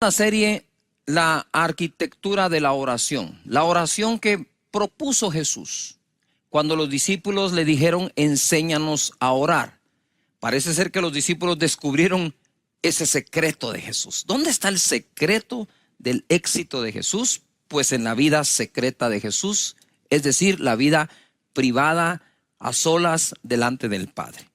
La serie La arquitectura de la oración que propuso Jesús cuando los discípulos le dijeron enséñanos a orar. Parece ser que los discípulos descubrieron ese secreto de Jesús. ¿Dónde está el secreto del éxito de Jesús? Pues en la vida secreta de Jesús, es decir, la vida privada a solas delante del Padre.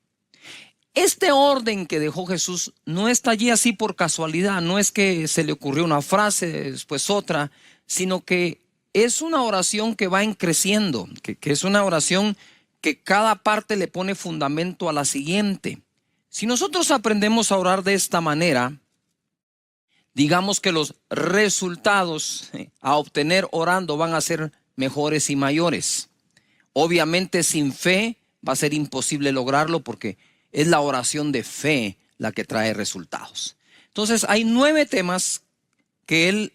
Este orden que dejó Jesús no está allí así por casualidad, no es que se le ocurrió una frase, después otra, sino que es una oración que va creciendo, que es una oración que cada parte le pone fundamento a la siguiente. Si nosotros aprendemos a orar de esta manera, digamos que los resultados a obtener orando van a ser mejores y mayores. Obviamente sin fe va a ser imposible lograrlo porque es la oración de fe la que trae resultados. Entonces hay 9 temas que él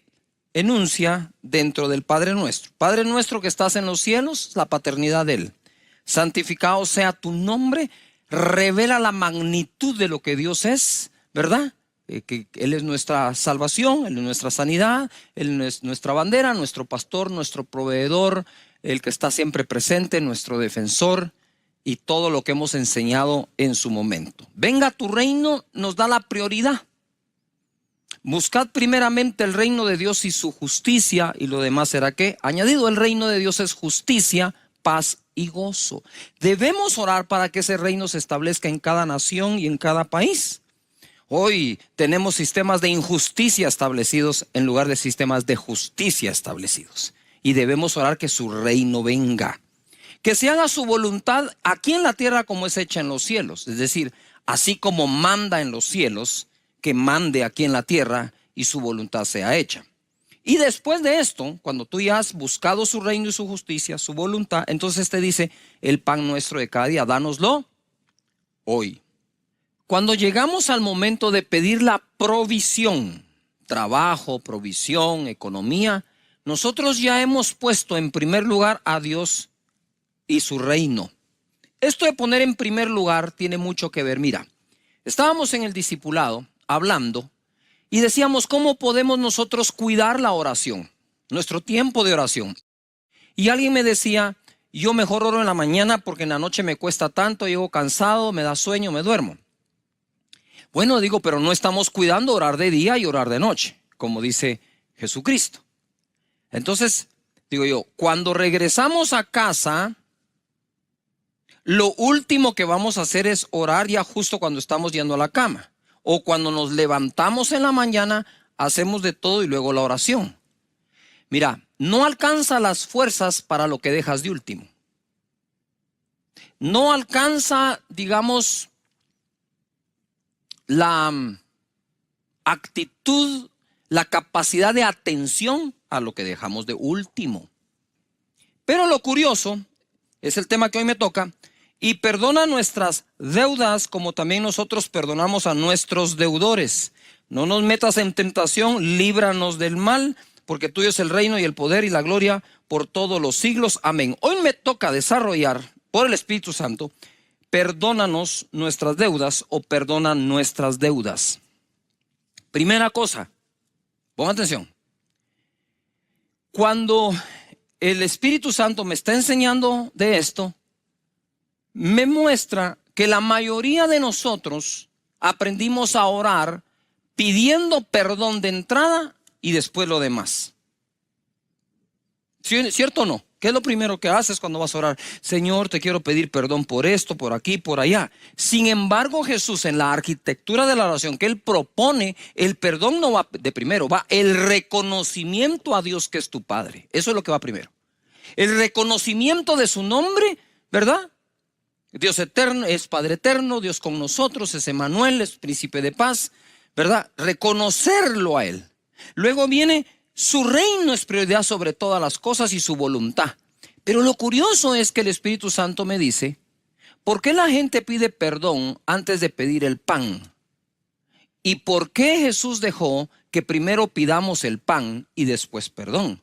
enuncia dentro del Padre Nuestro. Padre nuestro que estás en los cielos, la paternidad de él. Santificado sea tu nombre, revela la magnitud de lo que Dios es, ¿verdad? Que Él es nuestra salvación, Él es nuestra sanidad, Él es nuestra bandera, nuestro pastor, nuestro proveedor, el que está siempre presente, nuestro defensor y todo lo que hemos enseñado en su momento. Venga tu reino nos da la prioridad. Buscad primeramente el reino de Dios y su justicia y lo demás será ¿qué? Añadido. El reino de Dios es justicia, paz y gozo. Debemos orar para que ese reino se establezca en cada nación y en cada país. Hoy tenemos sistemas de injusticia establecidos en lugar de sistemas de justicia establecidos. Y debemos orar que su reino venga. Que se haga su voluntad aquí en la tierra como es hecha en los cielos. Es decir, así como manda en los cielos, que mande aquí en la tierra y su voluntad sea hecha. Y después de esto, cuando tú ya has buscado su reino y su justicia, su voluntad, entonces te dice, el pan nuestro de cada día, dánoslo hoy. Cuando llegamos al momento de pedir la provisión, trabajo, provisión, economía, nosotros ya hemos puesto en primer lugar a Dios y su reino. Esto de poner en primer lugar tiene mucho que ver. Mira, estábamos en el discipulado hablando y decíamos cómo podemos nosotros cuidar la oración, nuestro tiempo de oración. Y alguien me decía, yo mejor oro en la mañana porque en la noche me cuesta tanto, llego cansado, me da sueño, me duermo. Bueno, digo, pero no estamos cuidando orar de día y orar de noche, como dice Jesucristo. Entonces, digo yo, cuando regresamos a casa, lo último que vamos a hacer es orar ya justo cuando estamos yendo a la cama. O cuando nos levantamos en la mañana, hacemos de todo y luego la oración. Mira, no alcanza las fuerzas para lo que dejas de último. No alcanza, digamos, la actitud, la capacidad de atención a lo que dejamos de último. Pero lo curioso, es el tema que hoy me toca, y perdona nuestras deudas como también nosotros perdonamos a nuestros deudores. No nos metas en tentación, líbranos del mal, porque tuyo es el reino y el poder y la gloria por todos los siglos. Amén. Hoy me toca desarrollar por el Espíritu Santo, perdónanos nuestras deudas o perdona nuestras deudas. Primera cosa, pongan atención. Cuando el Espíritu Santo me está enseñando de esto, me muestra que la mayoría de nosotros aprendimos a orar pidiendo perdón de entrada y después lo demás. ¿Cierto o no? ¿Qué es lo primero que haces cuando vas a orar? Señor, te quiero pedir perdón por esto, por aquí, por allá. Sin embargo, Jesús en la arquitectura de la oración que Él propone, el perdón no va de primero, va el reconocimiento a Dios que es tu Padre. Eso es lo que va primero. El reconocimiento de su nombre, ¿verdad? Dios eterno, es Padre eterno, Dios con nosotros, es Emmanuel, es Príncipe de paz, ¿verdad? Reconocerlo a Él. Luego viene su reino es prioridad sobre todas las cosas y su voluntad. Pero lo curioso es que el Espíritu Santo me dice, ¿por qué la gente pide perdón antes de pedir el pan? ¿Y por qué Jesús dejó que primero pidamos el pan y después perdón?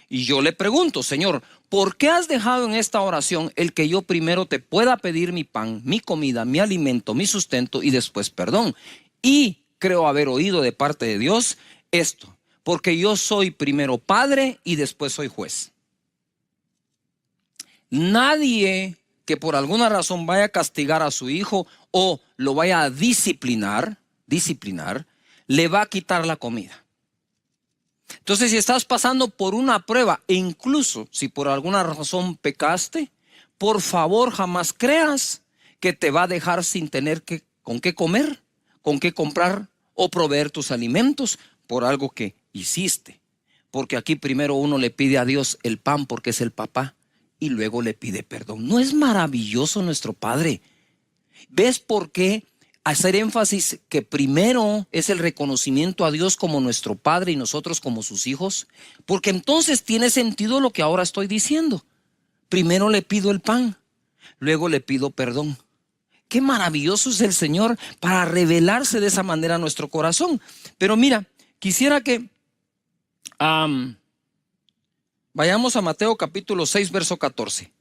Y yo le pregunto, Señor, ¿por qué has dejado en esta oración el que yo primero te pueda pedir mi pan, mi comida, mi alimento, mi sustento y después perdón? Y creo haber oído de parte de Dios esto, porque yo soy primero padre y después soy juez. Nadie que por alguna razón vaya a castigar a su hijo o lo vaya a disciplinar, le va a quitar la comida. Entonces, si estás pasando por una prueba, e incluso si por alguna razón pecaste, por favor jamás creas que te va a dejar sin tener con qué comer, con qué comprar o proveer tus alimentos por algo que hiciste. Porque aquí primero uno le pide a Dios el pan porque es el papá y luego le pide perdón. ¿No es maravilloso nuestro Padre? ¿Ves por qué hacer énfasis que primero es el reconocimiento a Dios como nuestro Padre y nosotros como sus hijos? Porque entonces tiene sentido lo que ahora estoy diciendo. Primero le pido el pan, luego le pido perdón. Qué maravilloso es el Señor para revelarse de esa manera a nuestro corazón. Pero mira, quisiera que vayamos a Mateo capítulo 6, verso 14.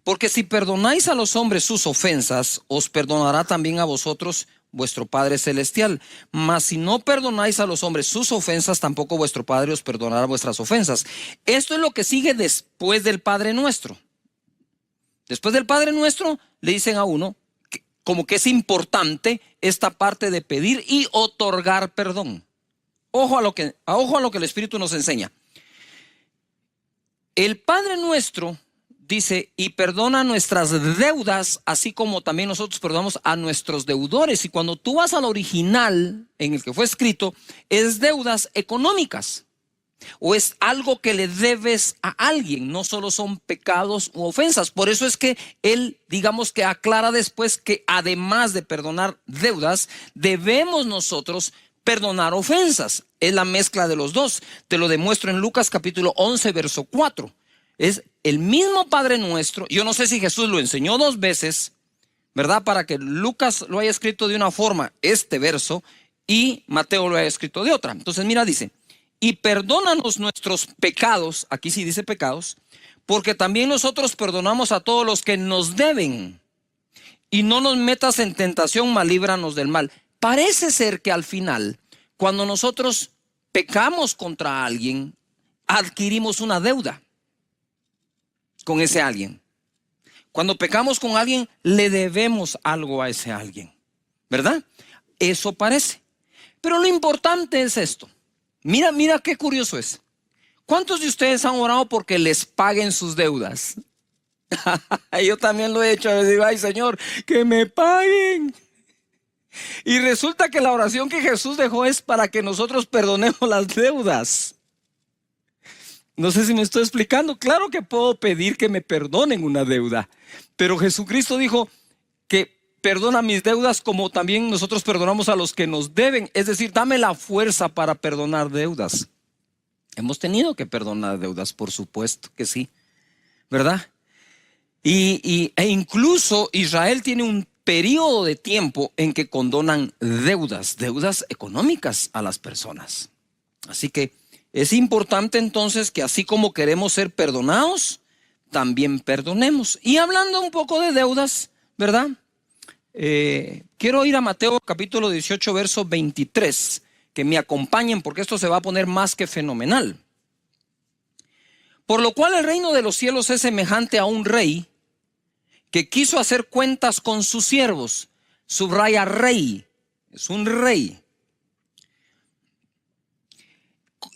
Porque si perdonáis a los hombres sus ofensas, os perdonará también a vosotros vuestro Padre Celestial. Mas si no perdonáis a los hombres sus ofensas, tampoco vuestro Padre os perdonará vuestras ofensas. Esto es lo que sigue después del Padre Nuestro. Después del Padre Nuestro le dicen a uno como que es importante esta parte de pedir y otorgar perdón. Ojo a lo que el Espíritu nos enseña. El Padre Nuestro dice, y perdona nuestras deudas, así como también nosotros perdonamos a nuestros deudores. Y cuando tú vas al original en el que fue escrito, es deudas económicas. O es algo que le debes a alguien, no solo son pecados u ofensas. Por eso es que él, digamos que aclara después que además de perdonar deudas, debemos nosotros perdonar ofensas. Es la mezcla de los dos. Te lo demuestro en Lucas capítulo 11, verso 4. Es el mismo Padre Nuestro. Yo no sé si Jesús lo enseñó 2 veces, ¿verdad? Para que Lucas lo haya escrito de una forma, este verso, y Mateo lo haya escrito de otra. Entonces mira, dice, y perdónanos nuestros pecados, aquí sí dice pecados, porque también nosotros perdonamos a todos los que nos deben. Y no nos metas en tentación, mas líbranos del mal. Parece ser que al final, cuando nosotros pecamos contra alguien, adquirimos una deuda con ese alguien. Cuando pecamos con alguien, le debemos algo a ese alguien, ¿verdad? Eso parece. Pero lo importante es esto. Mira qué curioso es. ¿Cuántos de ustedes han orado porque les paguen sus deudas? Yo también lo he hecho. Les digo, ay Señor, que me paguen. Y resulta que la oración que Jesús dejó es para que nosotros perdonemos las deudas. No sé si me estoy explicando. Claro que puedo pedir que me perdonen una deuda, pero Jesucristo dijo que perdona mis deudas como también nosotros perdonamos a los que nos deben. Es decir, dame la fuerza para perdonar deudas. Hemos tenido que perdonar deudas, por supuesto que sí, ¿verdad? E incluso Israel tiene un periodo de tiempo en que condonan deudas económicas a las personas. Así que es importante entonces que así como queremos ser perdonados, también perdonemos. Y hablando un poco de deudas, ¿verdad? Quiero ir a Mateo capítulo 18, verso 23, que me acompañen porque esto se va a poner más que fenomenal. Por lo cual el reino de los cielos es semejante a un rey que quiso hacer cuentas con sus siervos. Subraya rey, es un rey.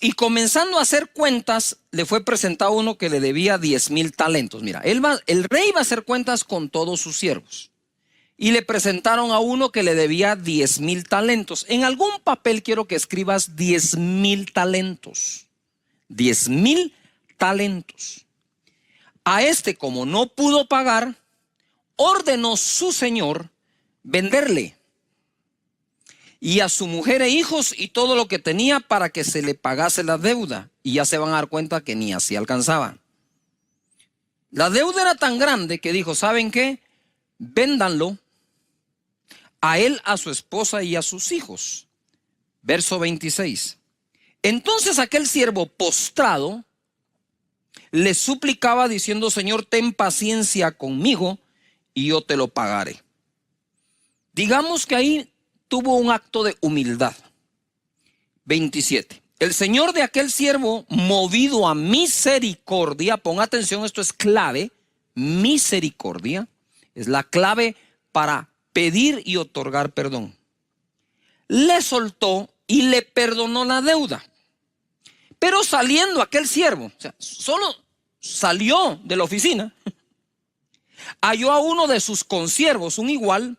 Y comenzando a hacer cuentas, le fue presentado uno que le debía 10,000 talentos. Mira, el rey va a hacer cuentas con todos sus siervos. Y le presentaron a uno que le debía 10,000 talentos. En algún papel quiero que escribas 10,000 talentos. 10,000 talentos. A este, como no pudo pagar, ordenó su señor venderle, y a su mujer e hijos y todo lo que tenía para que se le pagase la deuda. Y ya se van a dar cuenta que ni así alcanzaba. La deuda era tan grande que dijo, ¿saben qué? Véndanlo, a él, a su esposa y a sus hijos. Verso 26. Entonces aquel siervo postrado le suplicaba diciendo, Señor, ten paciencia conmigo y yo te lo pagaré. Digamos que ahí tuvo un acto de humildad. 27. El señor de aquel siervo, movido a misericordia, pon atención, esto es clave, misericordia, es la clave para pedir y otorgar perdón. Le soltó y le perdonó la deuda. Pero saliendo aquel siervo, o sea, solo salió de la oficina, halló a uno de sus consiervos, un igual,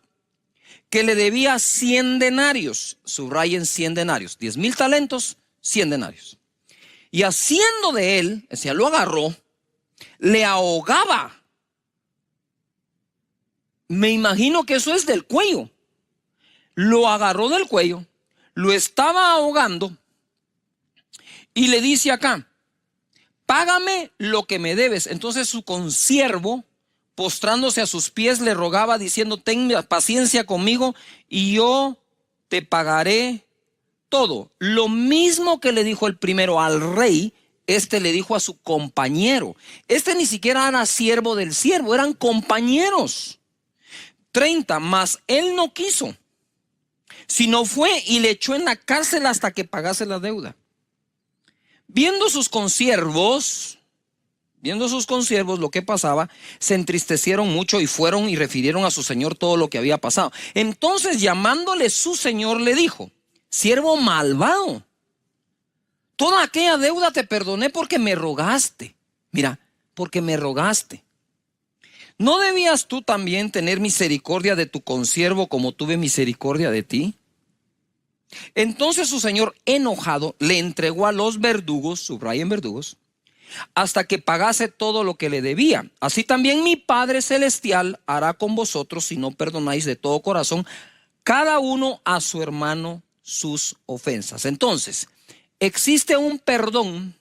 que le debía 100 denarios. Subrayen 100 denarios, 10,000 talentos, 100 denarios. Y haciendo de él, o sea, lo agarró, le ahogaba. Me imagino que eso es del cuello. Lo agarró del cuello, lo estaba ahogando y le dice acá, págame lo que me debes. Entonces su consiervo, postrándose a sus pies, le rogaba diciendo, ten paciencia conmigo y yo te pagaré todo. Lo mismo que le dijo el primero al rey, este le dijo a su compañero. Este ni siquiera era siervo del siervo, eran compañeros. 30, mas él no quiso, sino fue y le echó en la cárcel hasta que pagase la deuda. Viendo sus consiervos lo que pasaba, se entristecieron mucho y fueron y refirieron a su señor todo lo que había pasado. Entonces, llamándole su señor, le dijo, siervo malvado, toda aquella deuda te perdoné porque me rogaste. Mira, porque me rogaste. ¿No debías tú también tener misericordia de tu consiervo como tuve misericordia de ti? Entonces su señor, enojado, le entregó a los verdugos, subrayen verdugos, hasta que pagase todo lo que le debía. Así también mi Padre Celestial hará con vosotros si no perdonáis de todo corazón cada uno a su hermano sus ofensas. Entonces, existe un perdón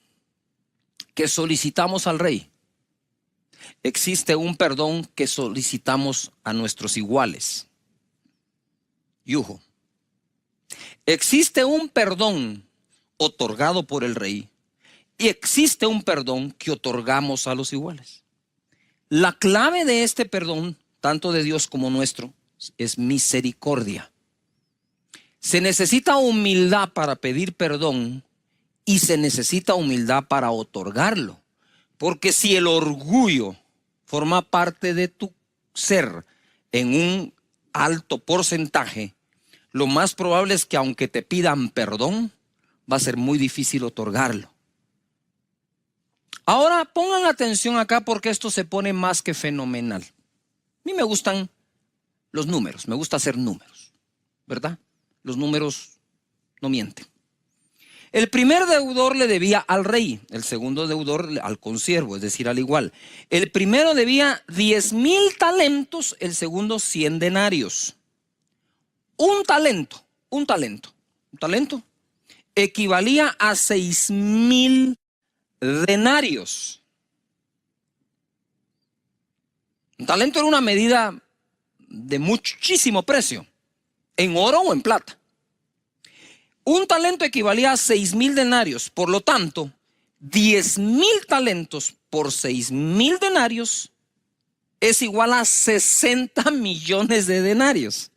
que solicitamos al rey. Existe un perdón que solicitamos a nuestros iguales. Yujo. Existe un perdón otorgado por el rey y existe un perdón que otorgamos a los iguales. La clave de este perdón, tanto de Dios como nuestro, es misericordia. Se necesita humildad para pedir perdón y se necesita humildad para otorgarlo. Porque si el orgullo forma parte de tu ser en un alto porcentaje, lo más probable es que aunque te pidan perdón, va a ser muy difícil otorgarlo. Ahora pongan atención acá porque esto se pone más que fenomenal. A mí me gustan los números, me gusta hacer números, ¿verdad? Los números no mienten. El primer deudor le debía al rey, el segundo deudor al consiervo, es decir, al igual. El primero debía 10,000 talentos, el segundo 100 denarios. Un talento equivalía a 6,000 denarios. Un talento era una medida de muchísimo precio, en oro o en plata. Un talento equivalía a 6,000 denarios, por lo tanto, 10,000 talentos por 6,000 denarios es igual a 60 millones de denarios.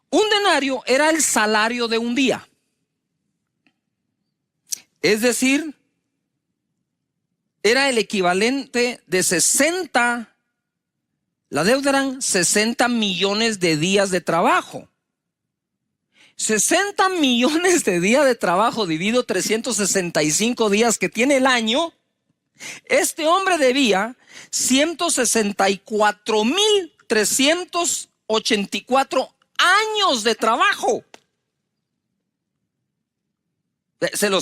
Un denario era el salario de un día. Es decir, era el equivalente de 60, la deuda eran 60 millones de días de trabajo. 60 millones de días de trabajo dividido 365 días que tiene el año. Este hombre debía 164,384 años de trabajo. ¿Quieren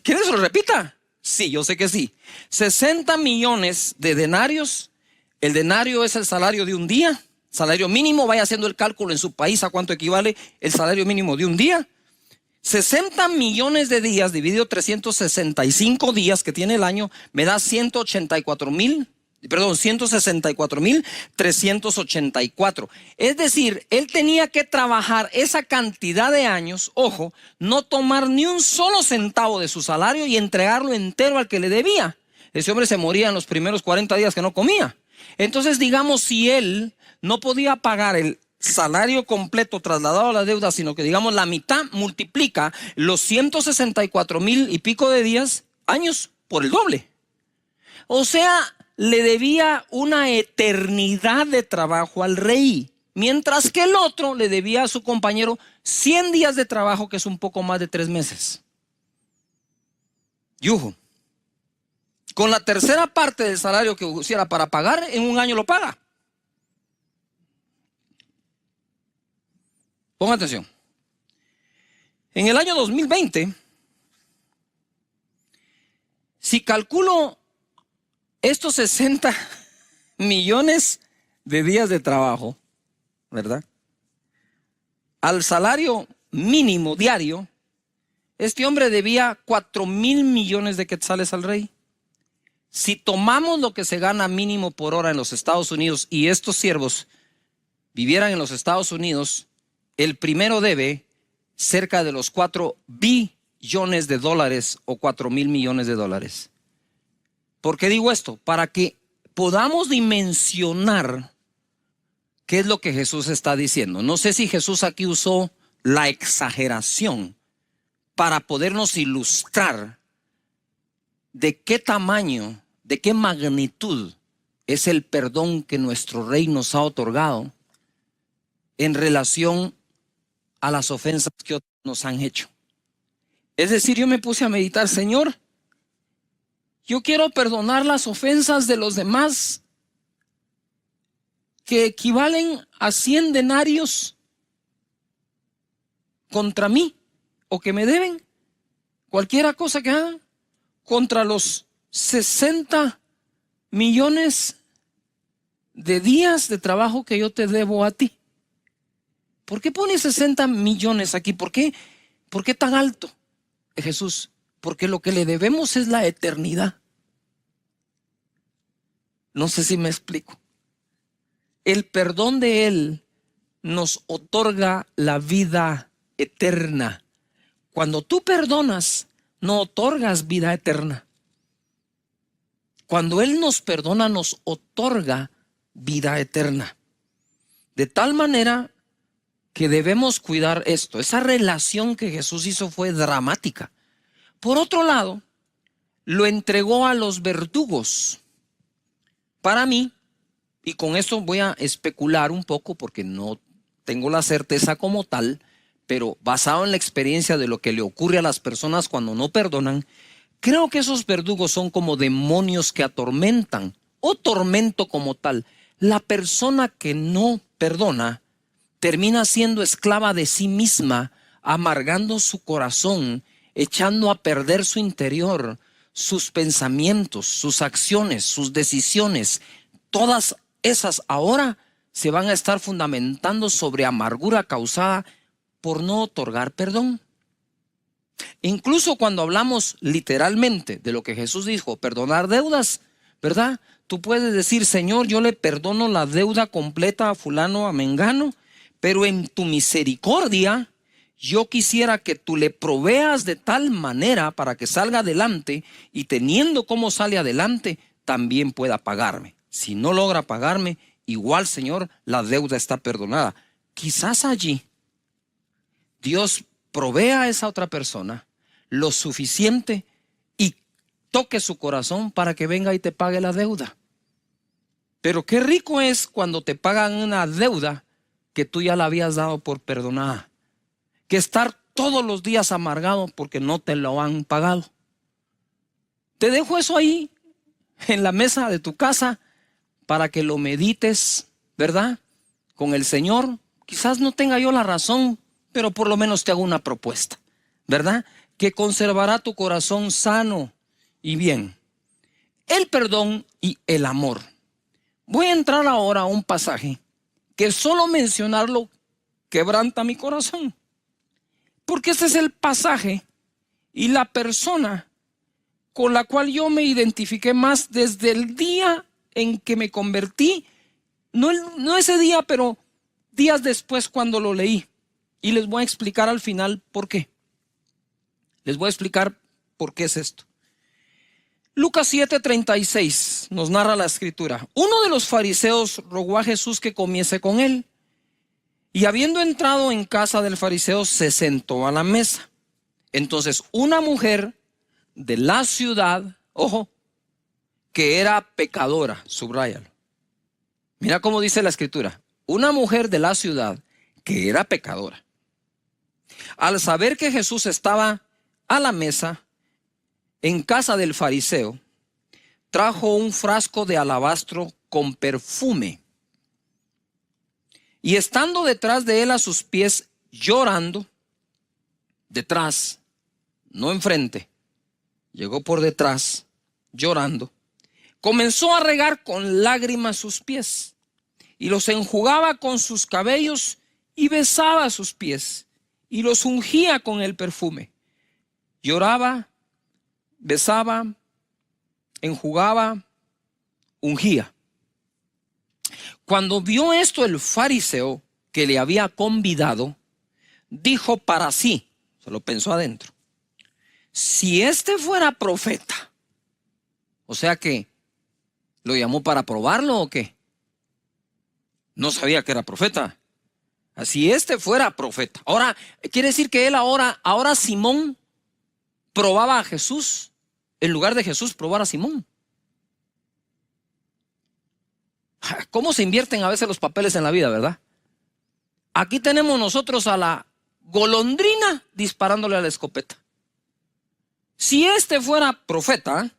que se lo repita? Sí, yo sé que sí. 60 millones de denarios. El denario es el salario de un día. Salario mínimo, vaya haciendo el cálculo en su país a cuánto equivale el salario mínimo de un día. 60 millones de días dividido 365 días que tiene el año me da 164,384. Es decir, él tenía que trabajar esa cantidad de años, ojo, no tomar ni un solo centavo de su salario y entregarlo entero al que le debía. Ese hombre se moría en los primeros 40 días que no comía. Entonces, digamos, si él no podía pagar el salario completo trasladado a la deuda, sino que digamos la mitad, multiplica los 164,000 y pico de días, años, por el doble. O sea, le debía una eternidad de trabajo al rey, mientras que el otro le debía a su compañero 100 días de trabajo, que es un poco más de 3 meses. Yujo. Con la tercera parte del salario que usiera para pagar, en un año lo paga. Ponga atención. En el año 2020, si calculo estos 60 millones de días de trabajo, ¿verdad?, al salario mínimo diario, este hombre debía 4,000 millones de quetzales al rey. Si tomamos lo que se gana mínimo por hora en los Estados Unidos y estos siervos vivieran en los Estados Unidos, el primero debe cerca de los 4 billones de dólares o 4,000 millones de dólares. ¿Por qué digo esto? Para que podamos dimensionar qué es lo que Jesús está diciendo. No sé si Jesús aquí usó la exageración para podernos ilustrar de qué tamaño, de qué magnitud es el perdón que nuestro Rey nos ha otorgado en relación a las ofensas que otros nos han hecho. Es decir, yo me puse a meditar, Señor, yo quiero perdonar las ofensas de los demás que equivalen a 100 denarios contra mí o que me deben, cualquiera cosa que hagan, contra los 60 millones de días de trabajo que yo te debo a ti. ¿Por qué pone 60 millones aquí? ¿Por qué tan alto, Jesús? Porque lo que le debemos es la eternidad. No sé si me explico. El perdón de Él nos otorga la vida eterna. Cuando tú perdonas, no otorgas vida eterna. Cuando Él nos perdona, nos otorga vida eterna. De tal manera que debemos cuidar esto. Esa relación que Jesús hizo fue dramática. Por otro lado, lo entregó a los verdugos. Para mí, y con esto voy a especular un poco porque no tengo la certeza como tal, pero basado en la experiencia de lo que le ocurre a las personas cuando no perdonan, creo que esos verdugos son como demonios que atormentan, o tormento como tal. La persona que no perdona termina siendo esclava de sí misma, amargando su corazón, echando a perder su interior, sus pensamientos, sus acciones, sus decisiones. Todas esas ahora se van a estar fundamentando sobre amargura causada por no otorgar perdón. Incluso cuando hablamos literalmente de lo que Jesús dijo, perdonar deudas, ¿verdad? Tú puedes decir, Señor, yo le perdono la deuda completa a fulano, a mengano, pero en tu misericordia yo quisiera que tú le proveas de tal manera para que salga adelante y teniendo cómo sale adelante, también pueda pagarme. Si no logra pagarme, igual, Señor, la deuda está perdonada. Quizás allí Dios provea a esa otra persona lo suficiente y toque su corazón para que venga y te pague la deuda. Pero qué rico es cuando te pagan una deuda que tú ya la habías dado por perdonada, que estar todos los días amargado porque no te lo han pagado. Te dejo eso ahí en la mesa de tu casa para que lo medites, ¿verdad? Con el Señor. Quizás no tenga yo la razón, pero por lo menos te hago una propuesta, ¿verdad? Que conservará tu corazón sano y bien. El perdón y el amor. Voy a entrar ahora a un pasaje que solo mencionarlo quebranta mi corazón. Porque este es el pasaje y la persona con la cual yo me identifiqué más desde el día en que me convertí. No ese día, pero días después cuando lo leí. Y les voy a explicar al final por qué. Les voy a explicar por qué es esto. Lucas 7:36 nos narra la escritura. Uno de los fariseos rogó a Jesús que comiese con él. Y habiendo entrado en casa del fariseo, se sentó a la mesa. Entonces una mujer de la ciudad, ojo, que era pecadora, subráyalo. Mira cómo dice la escritura, una mujer de la ciudad que era pecadora. Al saber que Jesús estaba a la mesa en casa del fariseo, trajo un frasco de alabastro con perfume. Y estando detrás de él a sus pies, llorando, detrás, no enfrente, llegó por detrás, llorando, comenzó a regar con lágrimas sus pies y los enjugaba con sus cabellos y besaba sus pies y los ungía con el perfume. Lloraba, besaba, enjugaba, ungía. Cuando vio esto el fariseo que le había convidado, dijo para sí, se lo pensó adentro, si este fuera profeta, o sea que lo llamó para probarlo o qué, no sabía que era profeta. Si este fuera profeta, ahora quiere decir que él ahora Simón probaba a Jesús en lugar de Jesús probar a Simón. ¿Cómo se invierten a veces los papeles en la vida, verdad? Aquí tenemos nosotros a la golondrina disparándole a la escopeta. Si este fuera profeta,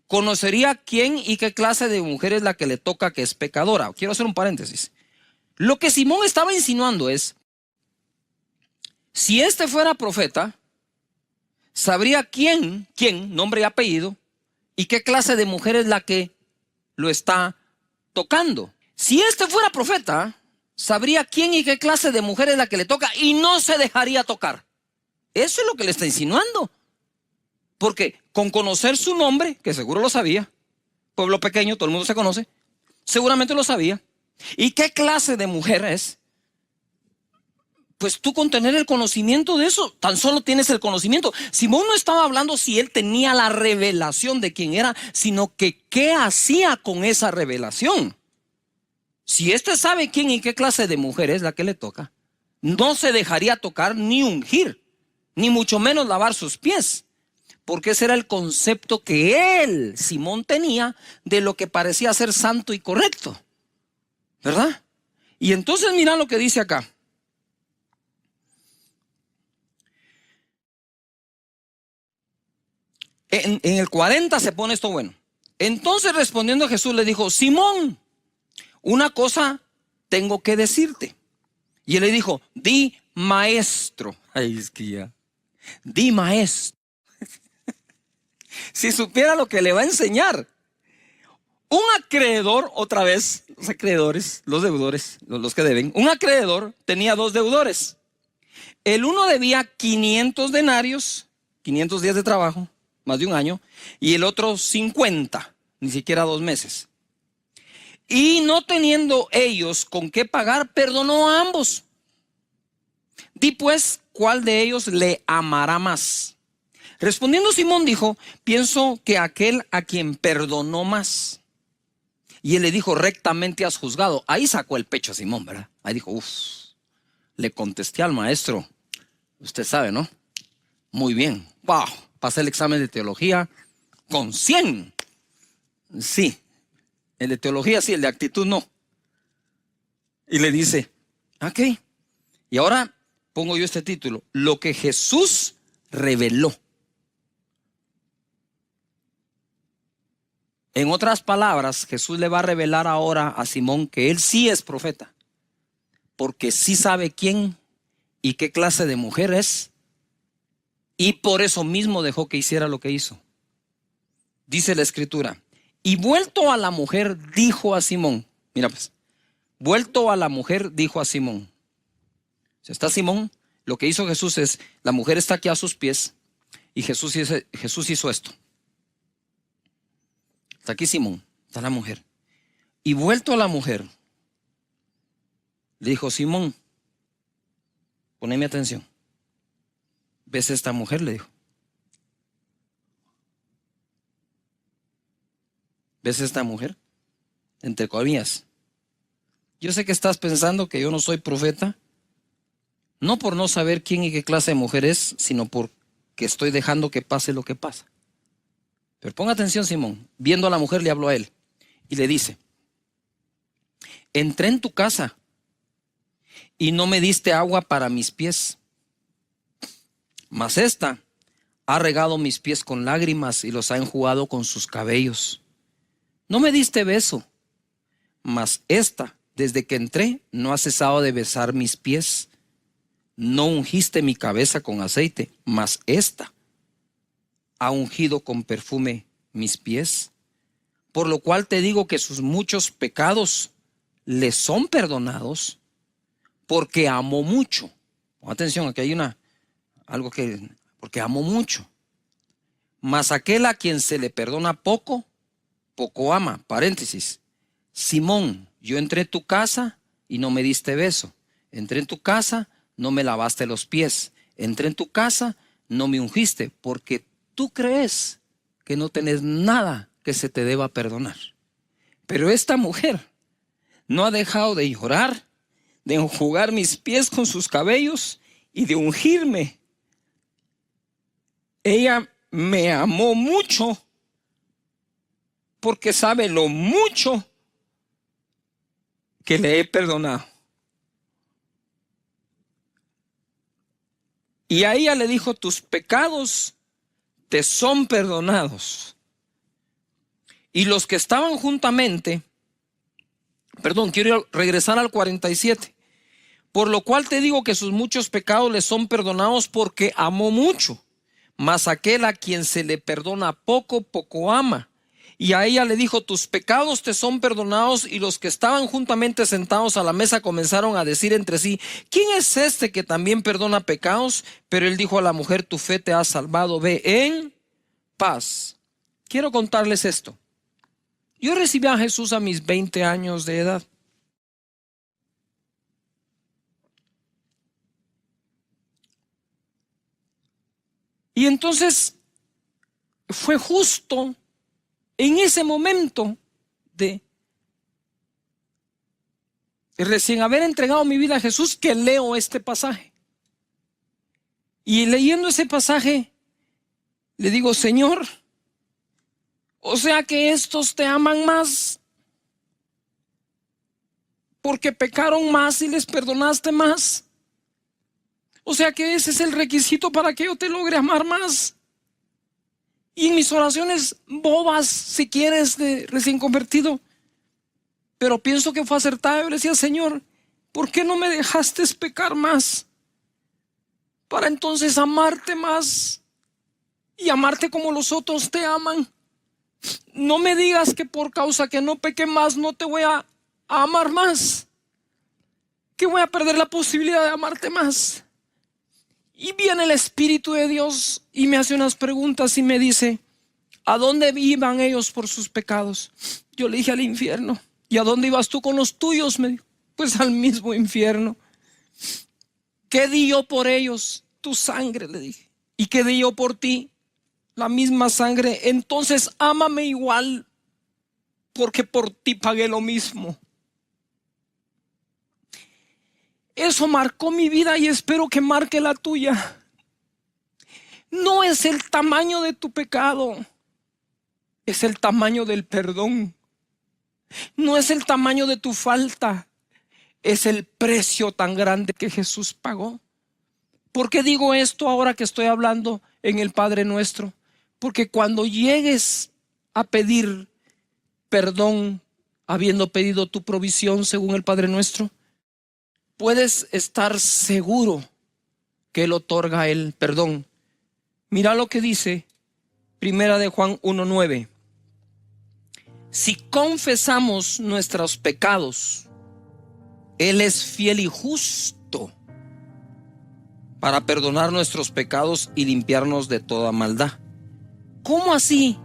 conocería quién y qué clase de mujer es la que le toca que es pecadora. Quiero hacer un paréntesis. Lo que Simón estaba insinuando es, si este fuera profeta, sabría quién, nombre y apellido, y qué clase de mujer es la que lo está tocando. Si este fuera profeta, sabría quién y qué clase de mujer es la que le toca y no se dejaría tocar. Eso es lo que le está insinuando. Porque con conocer su nombre, que seguro lo sabía, pueblo pequeño, todo el mundo se conoce, seguramente lo sabía. ¿Y qué clase de mujer es? Pues tú con tener el conocimiento de eso, tan solo tienes el conocimiento. Simón no estaba hablando si él tenía la revelación de quién era, sino que qué hacía con esa revelación. Si este sabe quién y qué clase de mujer es la que le toca, no se dejaría tocar ni ungir, ni mucho menos lavar sus pies. Porque ese era el concepto que él, Simón, tenía de lo que parecía ser santo y correcto. ¿Verdad? Y entonces mira lo que dice acá. En el 40 se pone esto bueno. Entonces respondiendo Jesús le dijo, Simón, una cosa tengo que decirte. Y él le dijo, di maestro. Ay, es que ya. Di maestro. Si supiera lo que le va a enseñar. Un acreedor, otra vez, los acreedores, los deudores, los que deben. Un acreedor tenía dos deudores. El uno debía 500 denarios, 500 días de trabajo, más de un año, y el otro 50, ni siquiera 2 meses. Y no teniendo ellos con qué pagar, perdonó a ambos. Di pues, ¿cuál de ellos le amará más? Respondiendo Simón dijo, pienso que aquel a quien perdonó más. Y él le dijo, rectamente has juzgado. Ahí sacó el pecho a Simón, ¿verdad? Ahí dijo, le contesté al maestro. Usted sabe, ¿no? Muy bien. Wow, pasé el examen de teología con 100. Sí, el de teología sí, el de actitud no. Y le dice, ok. Y ahora pongo yo este título, lo que Jesús reveló. En otras palabras, Jesús le va a revelar ahora a Simón que él sí es profeta, porque sí sabe quién y qué clase de mujer es, y por eso mismo dejó que hiciera lo que hizo. Dice la escritura, y vuelto a la mujer dijo a Simón, mira pues, vuelto a la mujer dijo a Simón, si está Simón, lo que hizo Jesús es, la mujer está aquí a sus pies, y Jesús hizo esto. Está aquí Simón, está la mujer. Y vuelto a la mujer, le dijo, Simón, poneme atención. ¿Ves esta mujer? Le dijo. ¿Ves esta mujer? Entre comillas. Yo sé que estás pensando que yo no soy profeta, No por no saber quién y qué clase de mujer es, sino porque estoy dejando que pase lo que pasa. Pero ponga atención, Simón. Viendo a la mujer, le habló a él y le dice: entré en tu casa y no me diste agua para mis pies, mas esta ha regado mis pies con lágrimas y los ha enjugado con sus cabellos. No me diste beso, mas esta, desde que entré, no ha cesado de besar mis pies. No ungiste mi cabeza con aceite, mas esta ha ungido con perfume mis pies. Por lo cual te digo que sus muchos pecados le son perdonados, porque amó mucho. Pon atención, aquí hay porque amó mucho. Mas aquel a quien se le perdona poco, poco ama. Paréntesis. Simón, yo entré en tu casa y no me diste beso. Entré en tu casa, no me lavaste los pies. Entré en tu casa, no me ungiste, porque tú crees que no tenés nada que se te deba perdonar. Pero esta mujer no ha dejado de llorar, de enjugar mis pies con sus cabellos y de ungirme. Ella me amó mucho porque sabe lo mucho que le he perdonado. Y a ella le dijo: tus pecados te son perdonados. Y los que estaban juntamente, quiero regresar al 47. Por lo cual te digo que sus muchos pecados le son perdonados, porque amó mucho. Mas aquel a quien se le perdona poco, poco ama. Y a ella le dijo: tus pecados te son perdonados. Y los que estaban juntamente sentados a la mesa comenzaron a decir entre sí: ¿quién es este que también perdona pecados? Pero él dijo a la mujer: tu fe te ha salvado, ve en paz. Quiero contarles esto. Yo recibí a Jesús a mis 20 años de edad. Y entonces fue justo en ese momento de recién haber entregado mi vida a Jesús que leo este pasaje. Y leyendo ese pasaje le digo: Señor, o sea que estos te aman más porque pecaron más y les perdonaste más. O sea que ese es el requisito para que yo te logre amar más. Y en mis oraciones bobas, si quieres, de recién convertido, pero pienso que fue acertado, yo le decía: Señor, ¿por qué no me dejaste pecar más? Para entonces amarte más y amarte como los otros te aman. No me digas que por causa que no pequé más no te voy a amar más, que voy a perder la posibilidad de amarte más. Y viene el Espíritu de Dios y me hace unas preguntas y me dice: ¿a dónde iban ellos por sus pecados? Yo le dije: al infierno. ¿Y a dónde ibas tú con los tuyos? Me dijo: pues al mismo infierno. ¿Qué di yo por ellos? Tu sangre, le dije. ¿Y qué di yo por ti? La misma sangre. Entonces ámame igual, porque por ti pagué lo mismo. Eso marcó mi vida y espero que marque la tuya. No es el tamaño de tu pecado, es el tamaño del perdón. No es el tamaño de tu falta, es el precio tan grande que Jesús pagó. ¿Por qué digo esto ahora que estoy hablando en el Padre Nuestro? Porque cuando llegues a pedir perdón, habiendo pedido tu provisión según el Padre Nuestro, puedes estar seguro que Él otorga el perdón. Mira lo que dice Primera de Juan 1:9. Si confesamos nuestros pecados, Él es fiel y justo para perdonar nuestros pecados y limpiarnos de toda maldad. ¿Cómo así?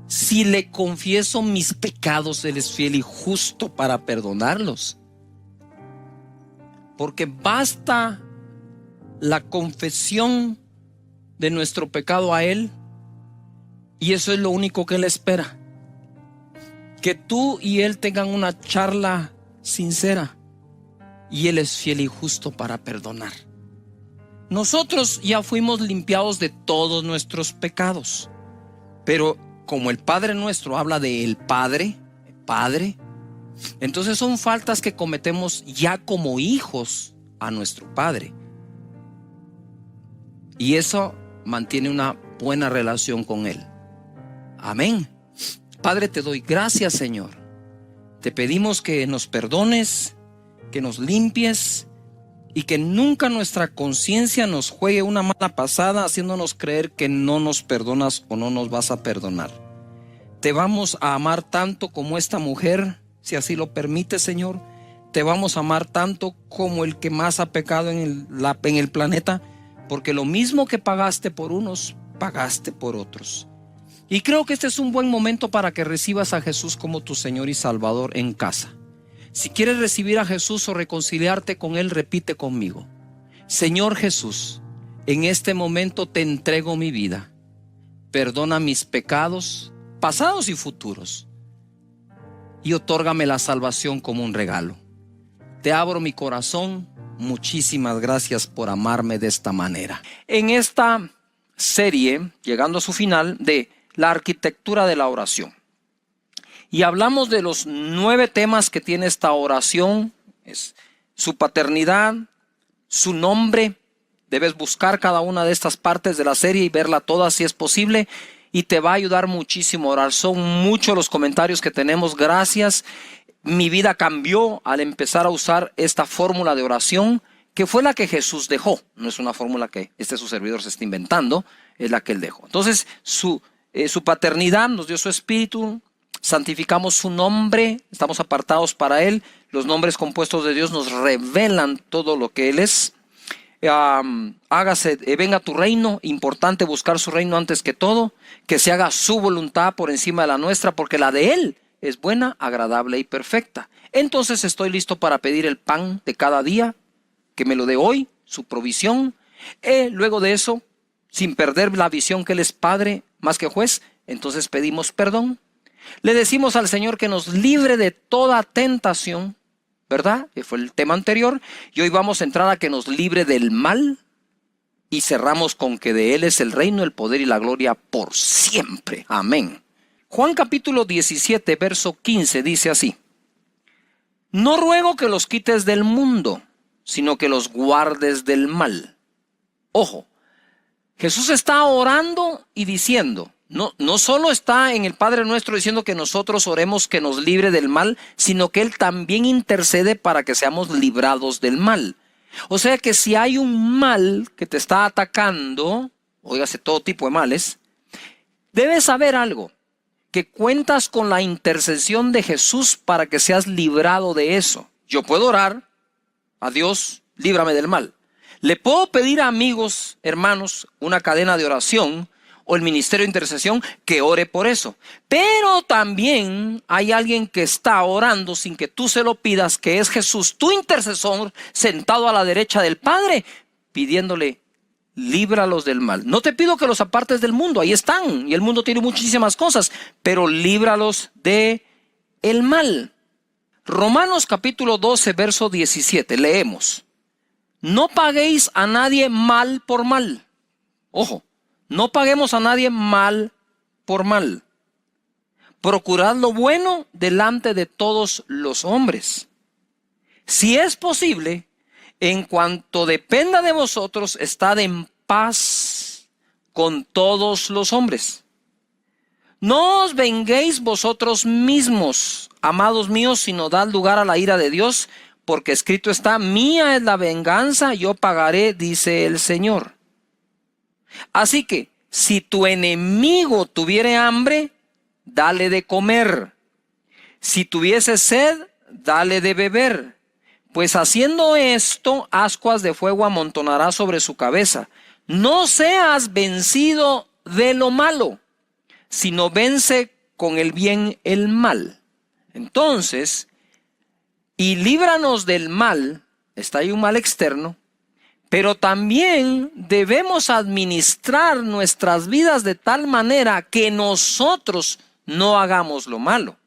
Si le confieso mis pecados, Él es fiel y justo para perdonarlos. Porque basta la confesión de nuestro pecado a Él, y eso es lo único que Él espera. Que tú y Él tengan una charla sincera, y Él es fiel y justo para perdonar. nosotros ya fuimos limpiados de todos nuestros pecados. Pero como el Padre Nuestro habla de el Padre, entonces son faltas que cometemos ya como hijos a nuestro Padre. Y eso mantiene una buena relación con Él. Amén. Padre, te doy gracias, Señor. Te pedimos que nos perdones, que nos limpies y que nunca nuestra conciencia nos juegue una mala pasada haciéndonos creer que no nos perdonas o no nos vas a perdonar. Te vamos a amar tanto como esta mujer, si así lo permite, Señor. Te vamos a amar tanto como el que más ha pecado en el planeta, porque lo mismo que pagaste por unos, pagaste por otros. Y creo que este es un buen momento para que recibas a Jesús como tu Señor y Salvador en casa. Si quieres recibir a Jesús o reconciliarte con Él, repite conmigo: Señor Jesús, en este momento te entrego mi vida. Perdona mis pecados, pasados y futuros, y otórgame la salvación como un regalo. Te abro mi corazón. Muchísimas gracias por amarme de esta manera. En esta serie, llegando a su final, de la arquitectura de la oración, y hablamos de los 9 temas que tiene esta oración: es su paternidad, su nombre. Debes buscar cada una de estas partes de la serie y verla toda si es posible, y te va a ayudar muchísimo a orar. Son muchos los comentarios que tenemos. Gracias. Mi vida cambió al empezar a usar esta fórmula de oración, que fue la que Jesús dejó. No es una fórmula que su servidor se está inventando, es la que Él dejó. Entonces, su paternidad nos dio su espíritu. Santificamos su nombre, estamos apartados para Él. Los nombres compuestos de Dios nos revelan todo lo que Él es. Venga tu reino. Importante buscar su reino antes que todo. Que se haga su voluntad por encima de la nuestra, porque la de Él es buena, agradable y perfecta. Entonces estoy listo para pedir el pan de cada día, que me lo dé hoy, su provisión. Luego de eso, sin perder la visión que Él es Padre más que juez, entonces pedimos perdón. Le decimos al Señor que nos libre de toda tentación, ¿verdad? Que fue el tema anterior. Y hoy vamos a entrar a que nos libre del mal. Y cerramos con que de Él es el reino, el poder y la gloria por siempre. Amén. Juan capítulo 17, verso 15 dice así: No ruego que los quites del mundo, sino que los guardes del mal. Ojo, Jesús está orando y diciendo, no solo está en el Padre Nuestro diciendo que nosotros oremos que nos libre del mal, sino que Él también intercede para que seamos librados del mal. O sea que si hay un mal que te está atacando, óigase, todo tipo de males, debes saber algo, que cuentas con la intercesión de Jesús para que seas librado de eso. Yo puedo orar a Dios, líbrame del mal. Le puedo pedir a amigos, hermanos, una cadena de oración o el ministerio de intercesión que ore por eso. Pero también hay alguien que está orando sin que tú se lo pidas, que es Jesús, tu intercesor, sentado a la derecha del Padre, pidiéndole: líbralos del mal. No te pido que los apartes del mundo, ahí están, y el mundo tiene muchísimas cosas, pero líbralos de el mal. Romanos capítulo 12, verso 17, leemos: No paguéis a nadie mal por mal. Ojo, no paguemos a nadie mal por mal. Procurad lo bueno delante de todos los hombres. Si es posible, en cuanto dependa de vosotros, estad en paz con todos los hombres. No os venguéis vosotros mismos, amados míos, sino dad lugar a la ira de Dios, porque escrito está: mía es la venganza, yo pagaré, dice el Señor. Así que, si tu enemigo tuviere hambre, dale de comer. Si tuviese sed, dale de beber. Pues haciendo esto, ascuas de fuego amontonará sobre su cabeza. No seas vencido de lo malo, sino vence con el bien el mal. Entonces, y líbranos del mal, está ahí un mal externo, pero también debemos administrar nuestras vidas de tal manera que nosotros no hagamos lo malo.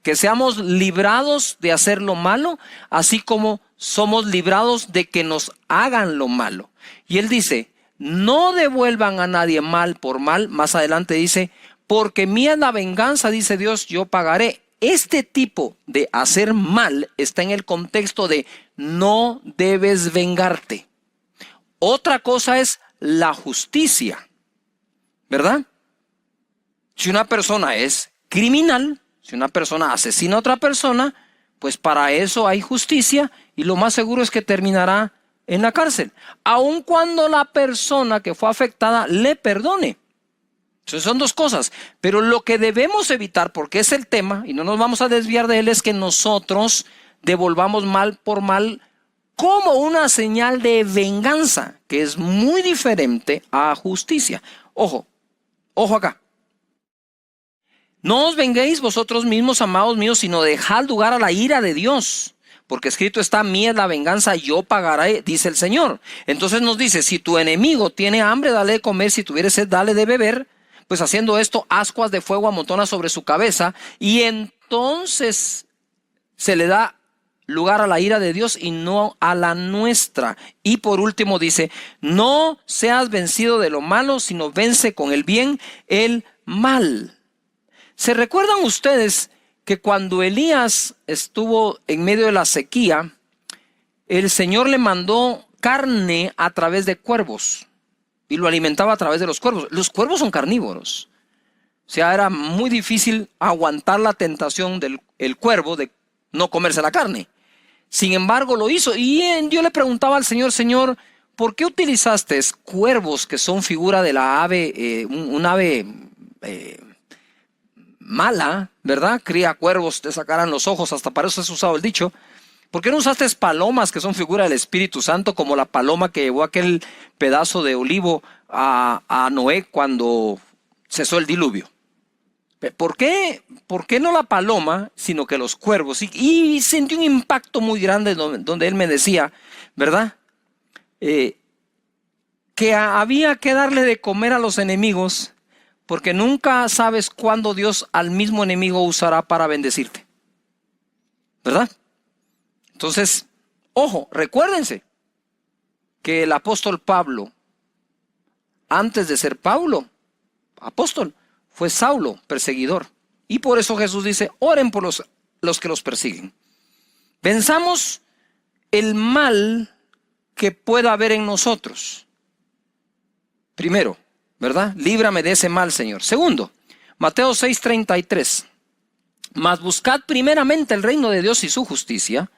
que seamos librados de hacer lo malo, así como somos librados de que nos hagan lo malo. Y él dice, no devuelvan a nadie mal por mal. Más adelante dice, porque mía es la venganza, dice Dios, yo pagaré. Este tipo de hacer mal está en el contexto de no debes vengarte. Otra cosa es la justicia, ¿verdad? Si una persona es criminal, si una persona asesina a otra persona, pues para eso hay justicia y lo más seguro es que terminará en la cárcel, aun cuando la persona que fue afectada le perdone. Entonces son dos cosas, pero lo que debemos evitar, porque es el tema, y no nos vamos a desviar de él, es que nosotros devolvamos mal por mal como una señal de venganza, que es muy diferente a justicia. Ojo, ojo acá. No os venguéis vosotros mismos, amados míos, sino dejad lugar a la ira de Dios. Porque escrito está, mía es la venganza, yo pagaré, dice el Señor. Entonces nos dice, si tu enemigo tiene hambre, dale de comer, si tuviere sed, dale de beber. Pues haciendo esto, ascuas de fuego amontona sobre su cabeza, y entonces se le da lugar a la ira de Dios y no a la nuestra. Y por último dice, no seas vencido de lo malo, sino vence con el bien el mal. ¿Se recuerdan ustedes que cuando Elías estuvo en medio de la sequía, el Señor le mandó carne a través de cuervos y lo alimentaba a través de los cuervos? Los cuervos son carnívoros. O sea, era muy difícil aguantar la tentación del cuervo de no comerse la carne. Sin embargo, lo hizo. Y yo le preguntaba al Señor, Señor, ¿por qué utilizaste cuervos que son figura de la ave, un ave mala, ¿verdad? Cría cuervos, te sacarán los ojos, hasta para eso es usado el dicho. ¿Por qué no usaste palomas que son figura del Espíritu Santo, como la paloma que llevó aquel pedazo de olivo a Noé cuando cesó el diluvio? ¿Por qué no la paloma, sino que los cuervos? Y sentí un impacto muy grande donde él me decía, ¿verdad? Que había que darle de comer a los enemigos, porque nunca sabes cuándo Dios al mismo enemigo usará para bendecirte, ¿verdad? Entonces, ojo, recuérdense que el apóstol Pablo, antes de ser Pablo, apóstol, fue Saulo, perseguidor. Y por eso Jesús dice, oren por los que los persiguen. Venzamos el mal que pueda haber en nosotros. Primero, ¿verdad? Líbrame de ese mal, Señor. Segundo, Mateo 6:33. Mas buscad primeramente el reino de Dios y su justicia,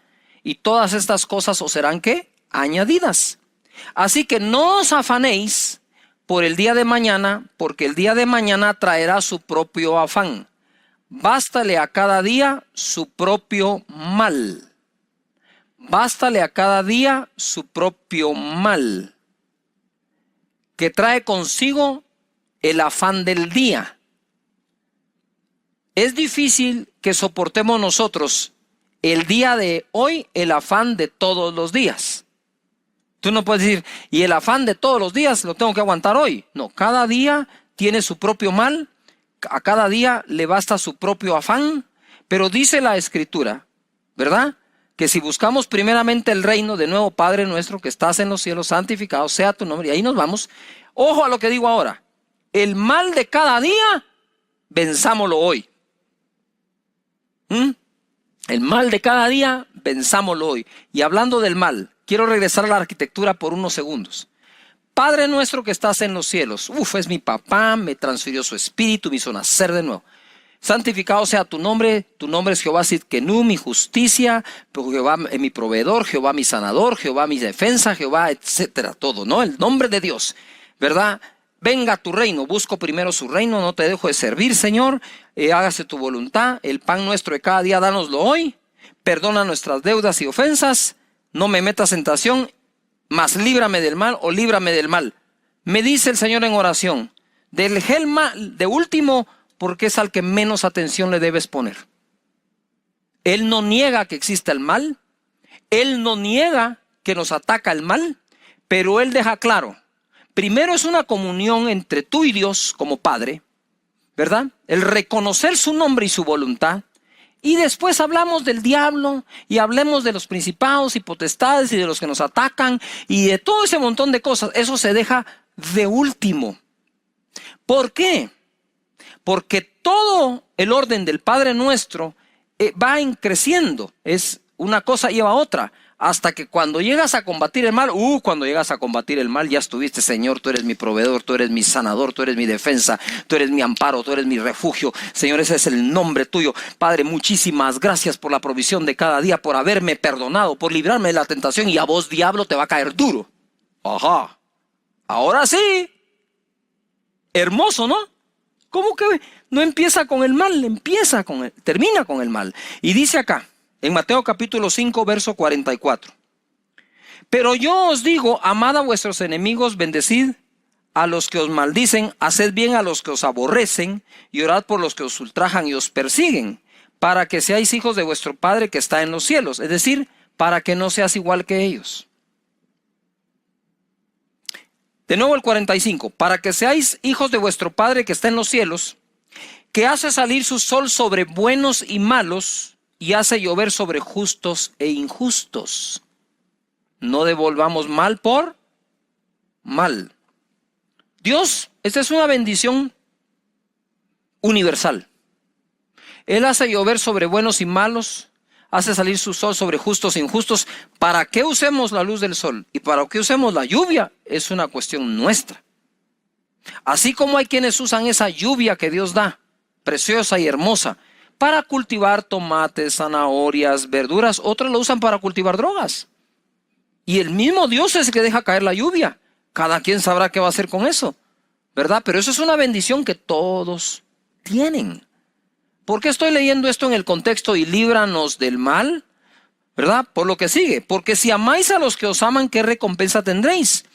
y todas estas cosas os serán, ¿qué? Añadidas. Así que no os afanéis por el día de mañana, porque el día de mañana traerá su propio afán. Bástale a cada día su propio mal. Bástale a cada día su propio mal, que trae consigo el afán del día. Es difícil que soportemos nosotros el día de hoy el afán de todos los días. Tú no puedes decir, y el afán de todos los días lo tengo que aguantar hoy. No, cada día tiene su propio mal, a cada día le basta su propio afán, pero dice la Escritura, ¿verdad? Que si buscamos primeramente el reino, de nuevo, Padre nuestro que estás en los cielos, santificado sea tu nombre, y ahí nos vamos. Ojo a lo que digo ahora, el mal de cada día, venzámoslo hoy. El mal de cada día, venzámoslo hoy. Y hablando del mal, quiero regresar a la arquitectura por unos segundos. Padre nuestro que estás en los cielos, es mi papá, me transfirió su espíritu, me hizo nacer de nuevo. Santificado sea tu nombre es Jehová Sidkenu, mi justicia, Jehová mi proveedor, Jehová mi sanador, Jehová mi defensa, Jehová, etcétera, todo, ¿no? El nombre de Dios, ¿verdad? Venga a tu reino, busco primero su reino, no te dejo de servir, Señor, hágase tu voluntad, el pan nuestro de cada día, dánoslo hoy, perdona nuestras deudas y ofensas, no me metas en tentación, mas líbrame del mal o líbrame del mal. Me dice el Señor en oración, del mal, de último, porque es al que menos atención le debes poner. Él no niega que exista el mal, Él no niega que nos ataca el mal, pero Él deja claro, primero es una comunión entre tú y Dios como Padre, ¿verdad? El reconocer su nombre y su voluntad, Y después hablamos del diablo y hablemos de los principados y potestades y de los que nos atacan y de todo ese montón de cosas. Eso se deja de último. ¿Por qué? Porque todo el orden del Padre Nuestro va creciendo. Es una cosa lleva a otra. Hasta que cuando llegas a combatir el mal, cuando llegas a combatir el mal, ya estuviste, Señor, tú eres mi proveedor, tú eres mi sanador, tú eres mi defensa, tú eres mi amparo, tú eres mi refugio. Señor, ese es el nombre tuyo. Padre, muchísimas gracias por la provisión de cada día, por haberme perdonado, por librarme de la tentación, y a vos, diablo, te va a caer duro. Ajá. Ahora sí. Hermoso, ¿no? ¿Cómo que no empieza con el mal? Termina con el mal. Y dice acá, en Mateo capítulo 5, verso 44. Pero yo os digo, amad a vuestros enemigos, bendecid a los que os maldicen, haced bien a los que os aborrecen, y orad por los que os ultrajan y os persiguen, para que seáis hijos de vuestro Padre que está en los cielos. Es decir, para que no seas igual que ellos. De nuevo el 45. Para que seáis hijos de vuestro Padre que está en los cielos, que hace salir su sol sobre buenos y malos, y hace llover sobre justos e injustos. No devolvamos mal por mal. Dios, esta es una bendición universal. Él hace llover sobre buenos y malos, hace salir su sol sobre justos e injustos. ¿Para qué usemos la luz del sol? Y para qué usemos la lluvia es una cuestión nuestra. Así como hay quienes usan esa lluvia que Dios da, preciosa y hermosa, para cultivar tomates, zanahorias, verduras, otros lo usan para cultivar drogas. Y el mismo Dios es el que deja caer la lluvia. Cada quien sabrá qué va a hacer con eso, ¿verdad? Pero eso es una bendición que todos tienen. ¿Por qué estoy leyendo esto en el contexto y líbranos del mal? ¿Verdad? Por lo que sigue. Porque si amáis a los que os aman, ¿qué recompensa tendréis?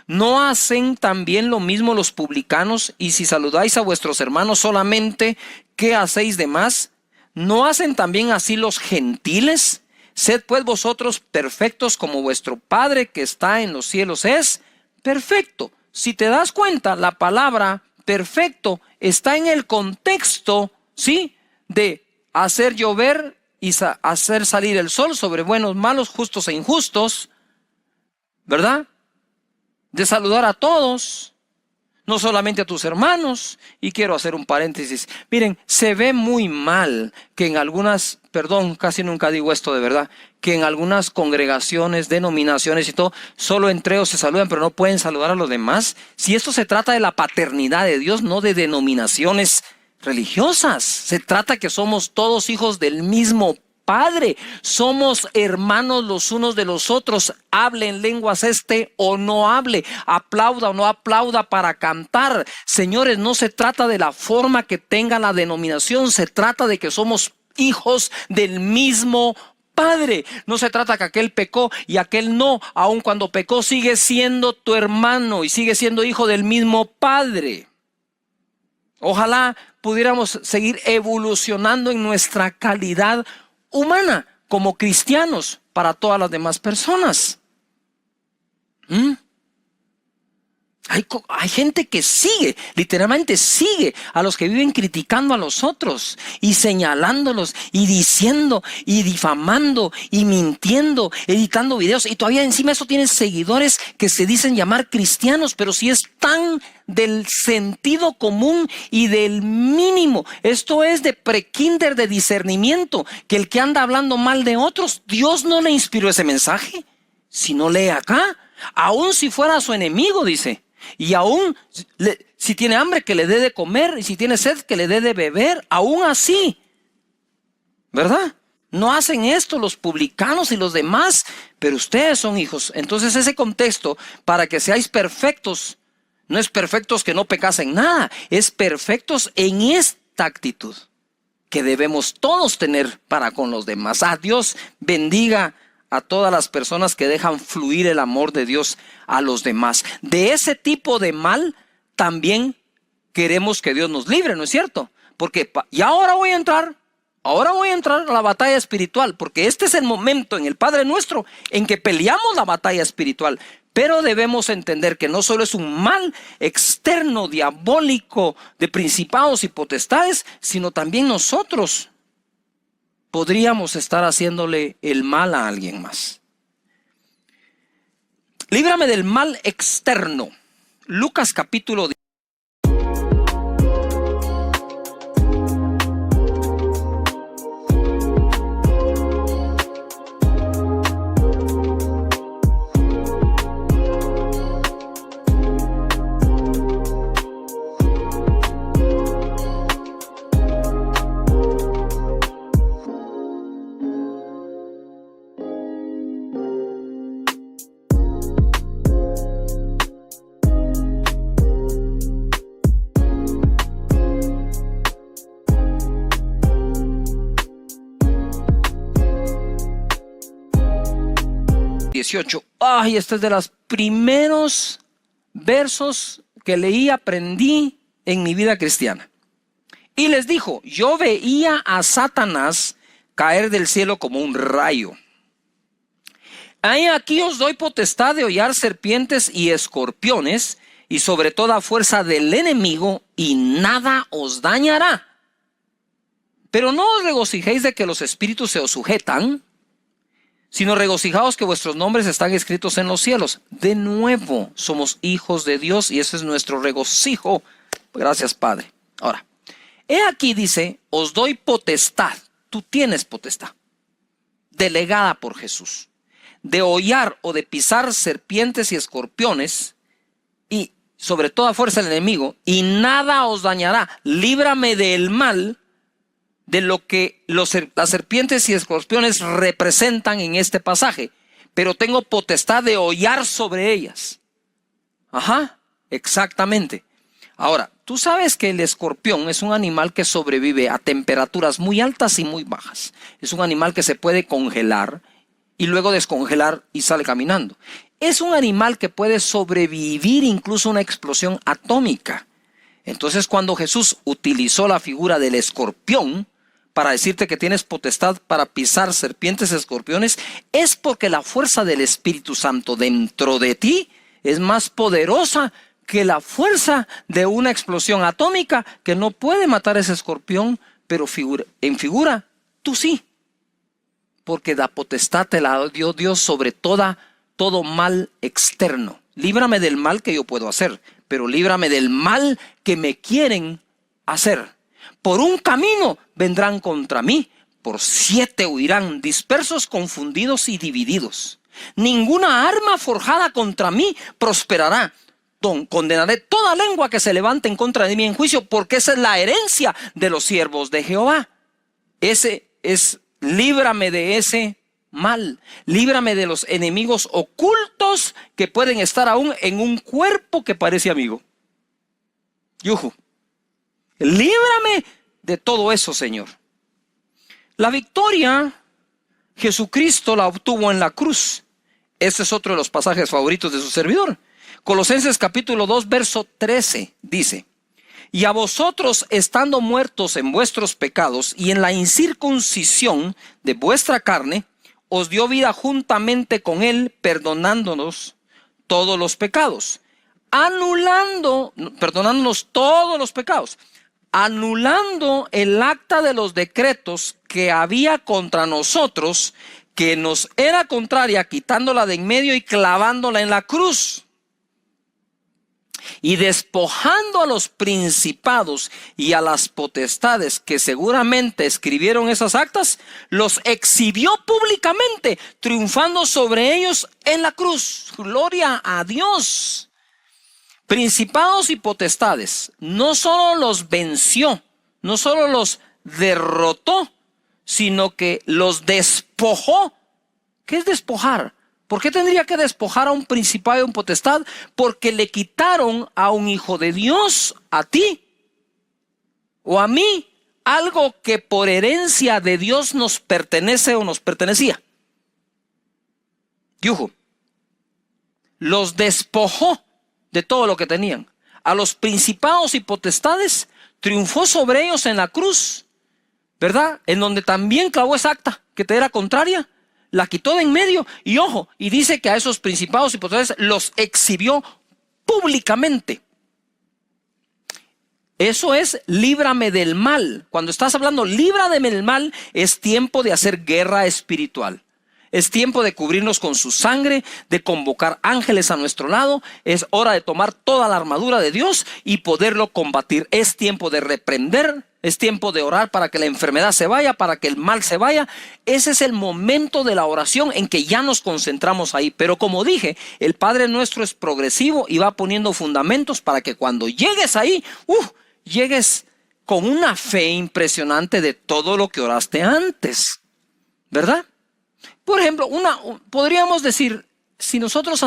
¿No hacen también lo mismo los publicanos? Y si saludáis a vuestros hermanos solamente, ¿qué hacéis de más? ¿No hacen también así los gentiles? Sed pues vosotros perfectos como vuestro Padre que está en los cielos es perfecto. Si te das cuenta, la palabra perfecto está en el contexto, ¿sí?, de hacer llover y hacer salir el sol sobre buenos, malos, justos e injustos, ¿verdad? De saludar a todos, no solamente a tus hermanos. Y quiero hacer un paréntesis. Miren, se ve muy mal que en algunas, perdón, casi nunca digo esto de verdad, que en algunas congregaciones, denominaciones y todo, solo entre ellos se saludan, pero no pueden saludar a los demás. Si esto se trata de la paternidad de Dios, no de denominaciones religiosas. Se trata que somos todos hijos del mismo Padre, somos hermanos los unos de los otros. Hable en lenguas o no hable, aplauda o no aplauda para cantar. Señores, no se trata de la forma que tenga la denominación, se trata de que somos hijos del mismo Padre. No se trata que aquel pecó y aquel no. Aun cuando pecó sigue siendo tu hermano y sigue siendo hijo del mismo Padre. Ojalá pudiéramos seguir evolucionando en nuestra calidad humana como cristianos para todas las demás personas. Hay gente que sigue, literalmente sigue a los que viven criticando a los otros y señalándolos y diciendo y difamando y mintiendo, editando videos, y todavía encima eso tienen seguidores que se dicen llamar cristianos, pero si es tan del sentido común y del mínimo. Esto es de prekinder, de discernimiento, que el que anda hablando mal de otros, Dios no le inspiró ese mensaje. Si no lee acá, aun si fuera su enemigo, dice. Y aún si tiene hambre, que le dé de comer, y si tiene sed, que le dé de beber. Aún así, ¿verdad? No hacen esto los publicanos y los demás, pero ustedes son hijos. Entonces ese contexto, para que seáis perfectos, no es perfectos que no pecasen nada, es perfectos en esta actitud que debemos todos tener para con los demás. Dios bendiga a todas las personas que dejan fluir el amor de Dios a los demás. De ese tipo de mal también queremos que Dios nos libre, ¿no es cierto? Porque y ahora voy a entrar a la batalla espiritual, porque este es el momento en el Padre Nuestro en que peleamos la batalla espiritual. Pero debemos entender que no solo es un mal externo, diabólico, de principados y potestades, sino también nosotros podríamos estar haciéndole el mal a alguien más. Líbrame del mal externo. Lucas capítulo 10. Ay, este es de los primeros versos que leí, aprendí en mi vida cristiana. Y les dijo: yo veía a Satanás caer del cielo como un rayo. Ahí aquí os doy potestad de hollar serpientes y escorpiones, y sobre toda fuerza del enemigo, y nada os dañará. Pero no os regocijéis de que los espíritus se os sujetan, sino regocijaos que vuestros nombres están escritos en los cielos. De nuevo somos hijos de Dios y ese es nuestro regocijo. Gracias, Padre. Ahora, he aquí dice: os doy potestad. Tú tienes potestad, delegada por Jesús, de hollar o de pisar serpientes y escorpiones, y sobre toda fuerza del enemigo, y nada os dañará. Líbrame del mal, de lo que las serpientes y escorpiones representan en este pasaje, pero tengo potestad de hollar sobre ellas. Ajá, exactamente. Ahora, tú sabes que el escorpión es un animal que sobrevive a temperaturas muy altas y muy bajas. Es un animal que se puede congelar y luego descongelar y sale caminando. Es un animal que puede sobrevivir incluso a una explosión atómica. Entonces, cuando Jesús utilizó la figura del escorpión para decirte que tienes potestad para pisar serpientes y escorpiones, es porque la fuerza del Espíritu Santo dentro de ti es más poderosa que la fuerza de una explosión atómica que no puede matar a ese escorpión, pero en figura tú sí, porque la potestad te la dio Dios sobre todo mal externo. Líbrame del mal que yo puedo hacer, pero líbrame del mal que me quieren hacer. Por un camino vendrán contra mí, por 7 huirán, dispersos, confundidos y divididos. Ninguna arma forjada contra mí prosperará. Condenaré toda lengua que se levante en contra de mí en juicio, porque esa es la herencia de los siervos de Jehová. Líbrame de ese mal. Líbrame de los enemigos ocultos que pueden estar aún en un cuerpo que parece amigo. Yuhu. Líbrame de todo eso, Señor. La victoria Jesucristo la obtuvo en la cruz. Este es otro de los pasajes favoritos de su servidor. Colosenses capítulo 2, verso 13 dice: y a vosotros, estando muertos en vuestros pecados y en la incircuncisión de vuestra carne, os dio vida juntamente con él, perdonándonos todos los pecados, perdonándonos todos los pecados, anulando el acta de los decretos que había contra nosotros, que nos era contraria, quitándola de en medio y clavándola en la cruz. Y despojando a los principados y a las potestades que seguramente escribieron esas actas, los exhibió públicamente, triunfando sobre ellos en la cruz. Gloria a Dios. Principados y potestades, no solo los venció, no solo los derrotó, sino que los despojó. ¿Qué es despojar? ¿Por qué tendría que despojar a un principado y a un potestad? Porque le quitaron a un hijo de Dios, a ti o a mí, algo que por herencia de Dios nos pertenece o nos pertenecía. Yuhu. Los despojó de todo lo que tenían. A los principados y potestades triunfó sobre ellos en la cruz, ¿verdad? En donde también clavó esa acta que te era contraria. La quitó de en medio y ojo, y dice que a esos principados y potestades los exhibió públicamente. Eso es líbrame del mal. Cuando estás hablando líbrame del mal, es tiempo de hacer guerra espiritual. Es tiempo de cubrirnos con su sangre, de convocar ángeles a nuestro lado. Es hora de tomar toda la armadura de Dios y poderlo combatir. Es tiempo de reprender, es tiempo de orar para que la enfermedad se vaya, para que el mal se vaya. Ese es el momento de la oración en que ya nos concentramos ahí. Pero como dije, el Padre Nuestro es progresivo y va poniendo fundamentos para que cuando llegues ahí, llegues con una fe impresionante de todo lo que oraste antes, ¿verdad? Por ejemplo, podríamos decir, si nosotros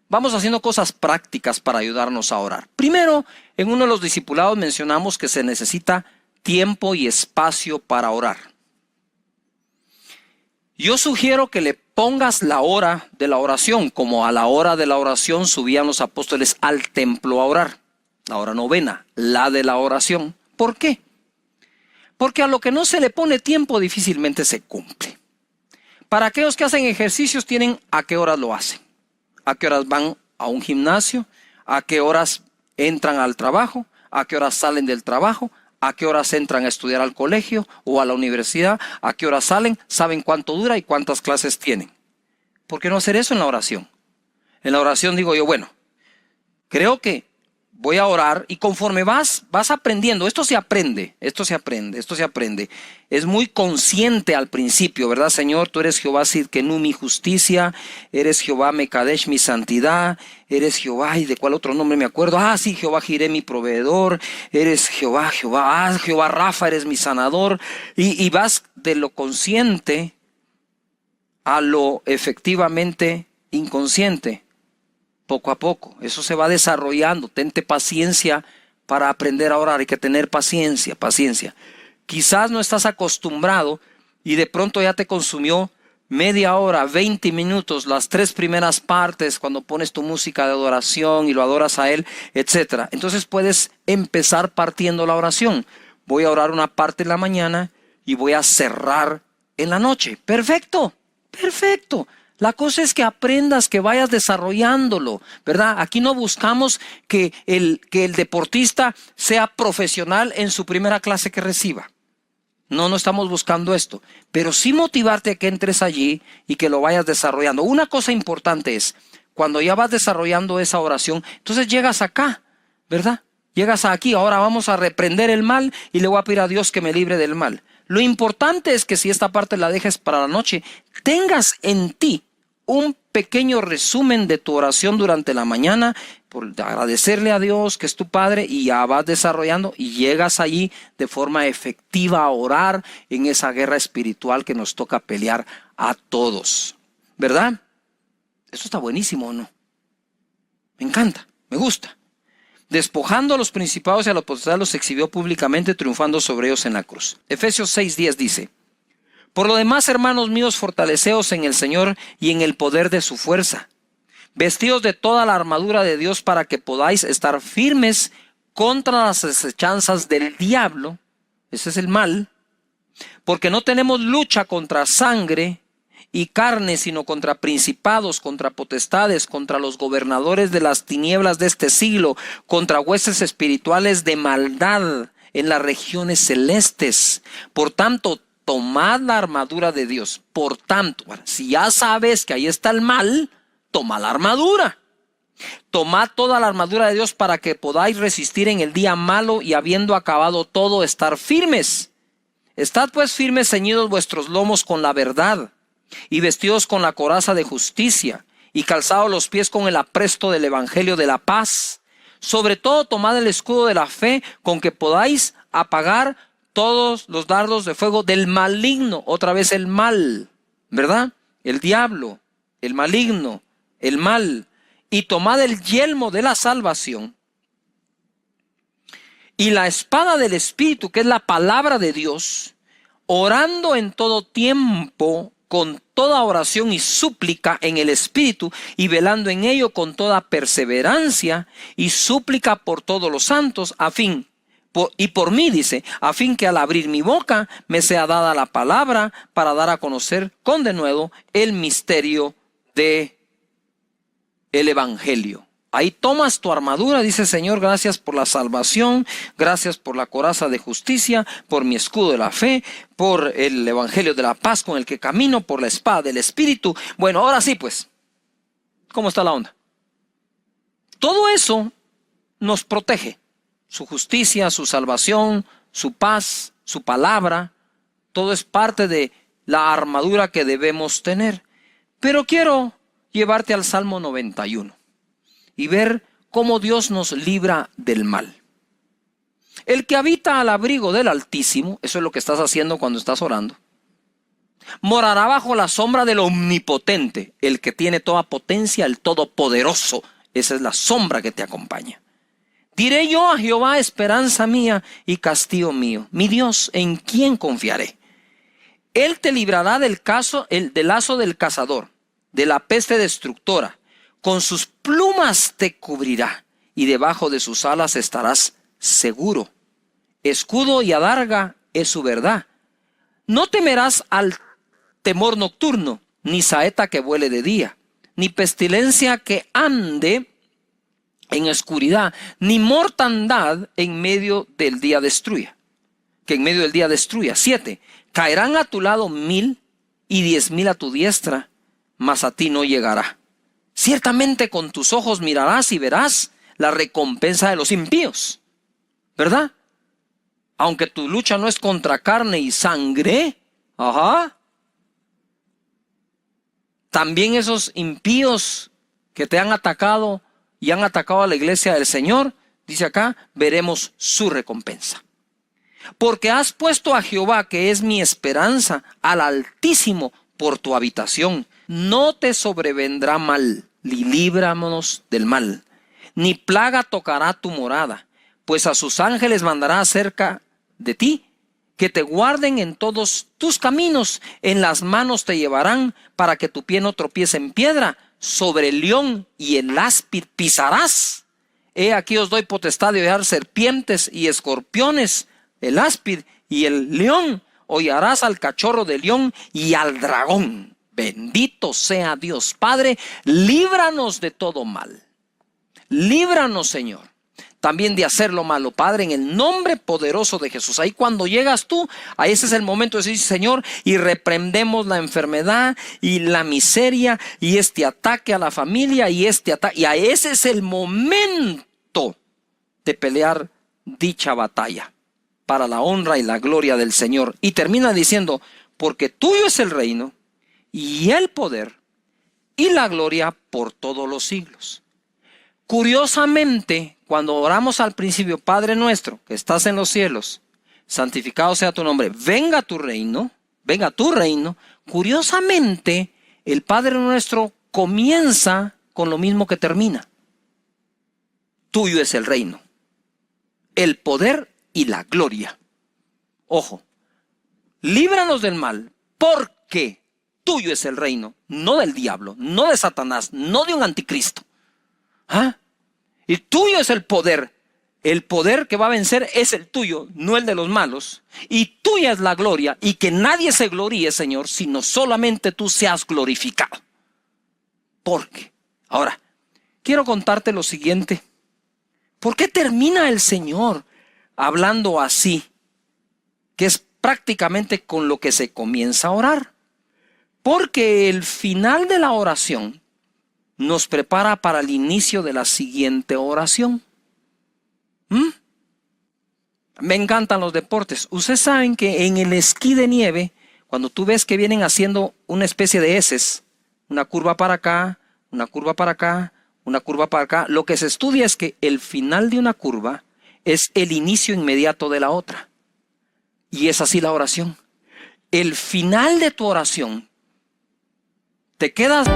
vamos haciendo cosas prácticas para ayudarnos a orar. Primero, en uno de los discipulados mencionamos que se necesita tiempo y espacio para orar. Yo sugiero que le pongas la hora de la oración, como a la hora de la oración subían los apóstoles al templo a orar. La hora novena, la de la oración. ¿Por qué? Porque a lo que no se le pone tiempo difícilmente se cumple. Para aquellos que hacen ejercicios tienen a qué horas lo hacen, a qué horas van a un gimnasio, a qué horas entran al trabajo, a qué horas salen del trabajo, a qué horas entran a estudiar al colegio o a la universidad, a qué horas salen, saben cuánto dura y cuántas clases tienen. ¿Por qué no hacer eso en la oración? En la oración digo yo, bueno, creo que voy a orar y conforme vas aprendiendo, esto se aprende. Es muy consciente al principio, ¿verdad, Señor? Tú eres Jehová Sidkenu, mi justicia, eres Jehová Mekadesh, mi santidad, eres Jehová, ¿y de cuál otro nombre me acuerdo? Sí, Jehová Jireh, mi proveedor, eres Jehová, Jehová Rafa, eres mi sanador. Y vas de lo consciente a lo efectivamente inconsciente. Poco a poco, eso se va desarrollando. Tente paciencia para aprender a orar. Hay que tener paciencia. Quizás no estás acostumbrado y de pronto ya te consumió media hora, 20 minutos, las 3 primeras partes cuando pones tu música de adoración y lo adoras a Él, etc. Entonces puedes empezar partiendo la oración. Voy a orar una parte en la mañana y voy a cerrar en la noche. Perfecto. La cosa es que aprendas, que vayas desarrollándolo, ¿verdad? Aquí no buscamos que el deportista sea profesional en su primera clase que reciba. No estamos buscando esto. Pero sí motivarte a que entres allí y que lo vayas desarrollando. Una cosa importante es, cuando ya vas desarrollando esa oración, entonces llegas acá, ¿verdad? Llegas aquí, ahora vamos a reprender el mal y le voy a pedir a Dios que me libre del mal. Lo importante es que si esta parte la dejes para la noche, tengas en ti un pequeño resumen de tu oración durante la mañana, por agradecerle a Dios que es tu Padre, y ya vas desarrollando y llegas allí de forma efectiva a orar en esa guerra espiritual que nos toca pelear a todos, ¿verdad? Eso está buenísimo, ¿o no? Me encanta, me gusta. Despojando a los principados y a los potestades los exhibió públicamente, triunfando sobre ellos en la cruz. Efesios 6:10 dice: por lo demás, hermanos míos, fortaleceos en el Señor y en el poder de su fuerza. Vestidos de toda la armadura de Dios para que podáis estar firmes contra las acechanzas del diablo. Ese es el mal. Porque no tenemos lucha contra sangre y carne, sino contra principados, contra potestades, contra los gobernadores de las tinieblas de este siglo, contra huestes espirituales de maldad en las regiones celestes. Por tanto, tomad la armadura de Dios. Por tanto, si ya sabes que ahí está el mal, toma la armadura. Tomad toda la armadura de Dios para que podáis resistir en el día malo y habiendo acabado todo, estar firmes. Estad pues firmes, ceñidos vuestros lomos con la verdad y vestidos con la coraza de justicia y calzados los pies con el apresto del evangelio de la paz. Sobre todo tomad el escudo de la fe con que podáis apagar todos los dardos de fuego del maligno. Otra vez el mal, ¿verdad? El diablo, el maligno, el mal. Y tomad el yelmo de la salvación y la espada del Espíritu, que es la palabra de Dios, orando en todo tiempo con toda oración y súplica en el Espíritu, y velando en ello con toda perseverancia y súplica por todos los santos, y por mí, dice, a fin que al abrir mi boca me sea dada la palabra para dar a conocer con denuedo el misterio de el evangelio. Ahí tomas tu armadura, dice Señor, gracias por la salvación, gracias por la coraza de justicia, por mi escudo de la fe, por el evangelio de la paz con el que camino, por la espada del Espíritu. Bueno, ahora sí pues, ¿cómo está la onda? Todo eso nos protege. Su justicia, su salvación, su paz, su palabra, todo es parte de la armadura que debemos tener. Pero quiero llevarte al Salmo 91 y ver cómo Dios nos libra del mal. El que habita al abrigo del Altísimo, eso es lo que estás haciendo cuando estás orando, morará bajo la sombra del Omnipotente, el que tiene toda potencia, el Todopoderoso. Esa es la sombra que te acompaña. Diré yo a Jehová, esperanza mía y castillo mío, mi Dios, ¿en quién confiaré? Él te librará del lazo del cazador, de la peste destructora. Con sus plumas te cubrirá y debajo de sus alas estarás seguro. Escudo y adarga es su verdad. No temerás al temor nocturno, ni saeta que vuele de día, ni pestilencia que ande en oscuridad, ni mortandad en medio del día destruya. Que en medio del día destruya. 7. Caerán a tu lado 1000 y 10,000 a tu diestra, mas a ti no llegará. Ciertamente con tus ojos mirarás y verás la recompensa de los impíos, ¿verdad? Aunque tu lucha no es contra carne y sangre, también esos impíos que te han atacado y han atacado a la iglesia del Señor, dice acá, veremos su recompensa. Porque has puesto a Jehová, que es mi esperanza, al Altísimo por tu habitación. No te sobrevendrá mal, ni líbranos del mal, ni plaga tocará tu morada, pues a sus ángeles mandará acerca de ti, que te guarden en todos tus caminos, en las manos te llevarán, para que tu pie no tropiece en piedra. Sobre el león y el áspid pisarás. He aquí os doy potestad de hollar serpientes y escorpiones, el áspid y el león. Hollarás al cachorro del león y al dragón. Bendito sea Dios. Padre, líbranos de todo mal. Líbranos, Señor, también de hacer lo malo, Padre, en el nombre poderoso de Jesús. Ahí cuando llegas tú, ahí ese es el momento de decir, Señor, y reprendemos la enfermedad y la miseria y este ataque a la familia y este ataque. Y a ese es el momento de pelear dicha batalla para la honra y la gloria del Señor. Y termina diciendo, porque tuyo es el reino y el poder y la gloria por todos los siglos. Curiosamente, cuando oramos al principio, Padre nuestro que estás en los cielos, santificado sea tu nombre, venga tu reino, curiosamente, el Padre nuestro comienza con lo mismo que termina. Tuyo es el reino, el poder y la gloria. Ojo, líbranos del mal, porque tuyo es el reino, no del diablo, no de Satanás, no de un anticristo. Y tuyo es el poder que va a vencer es el tuyo, no el de los malos, y tuya es la gloria, y que nadie se gloríe, Señor, sino solamente tú seas glorificado. Porque, ahora, quiero contarte lo siguiente. ¿Por qué termina el Señor hablando así? Que es prácticamente con lo que se comienza a orar. Porque el final de la oración nos prepara para el inicio de la siguiente oración. Me encantan los deportes. Ustedes saben que en el esquí de nieve, cuando tú ves que vienen haciendo una especie de eses, una curva para acá, una curva para acá, una curva para acá, lo que se estudia es que el final de una curva es el inicio inmediato de la otra. Y es así la oración. El final de tu oración, te quedas...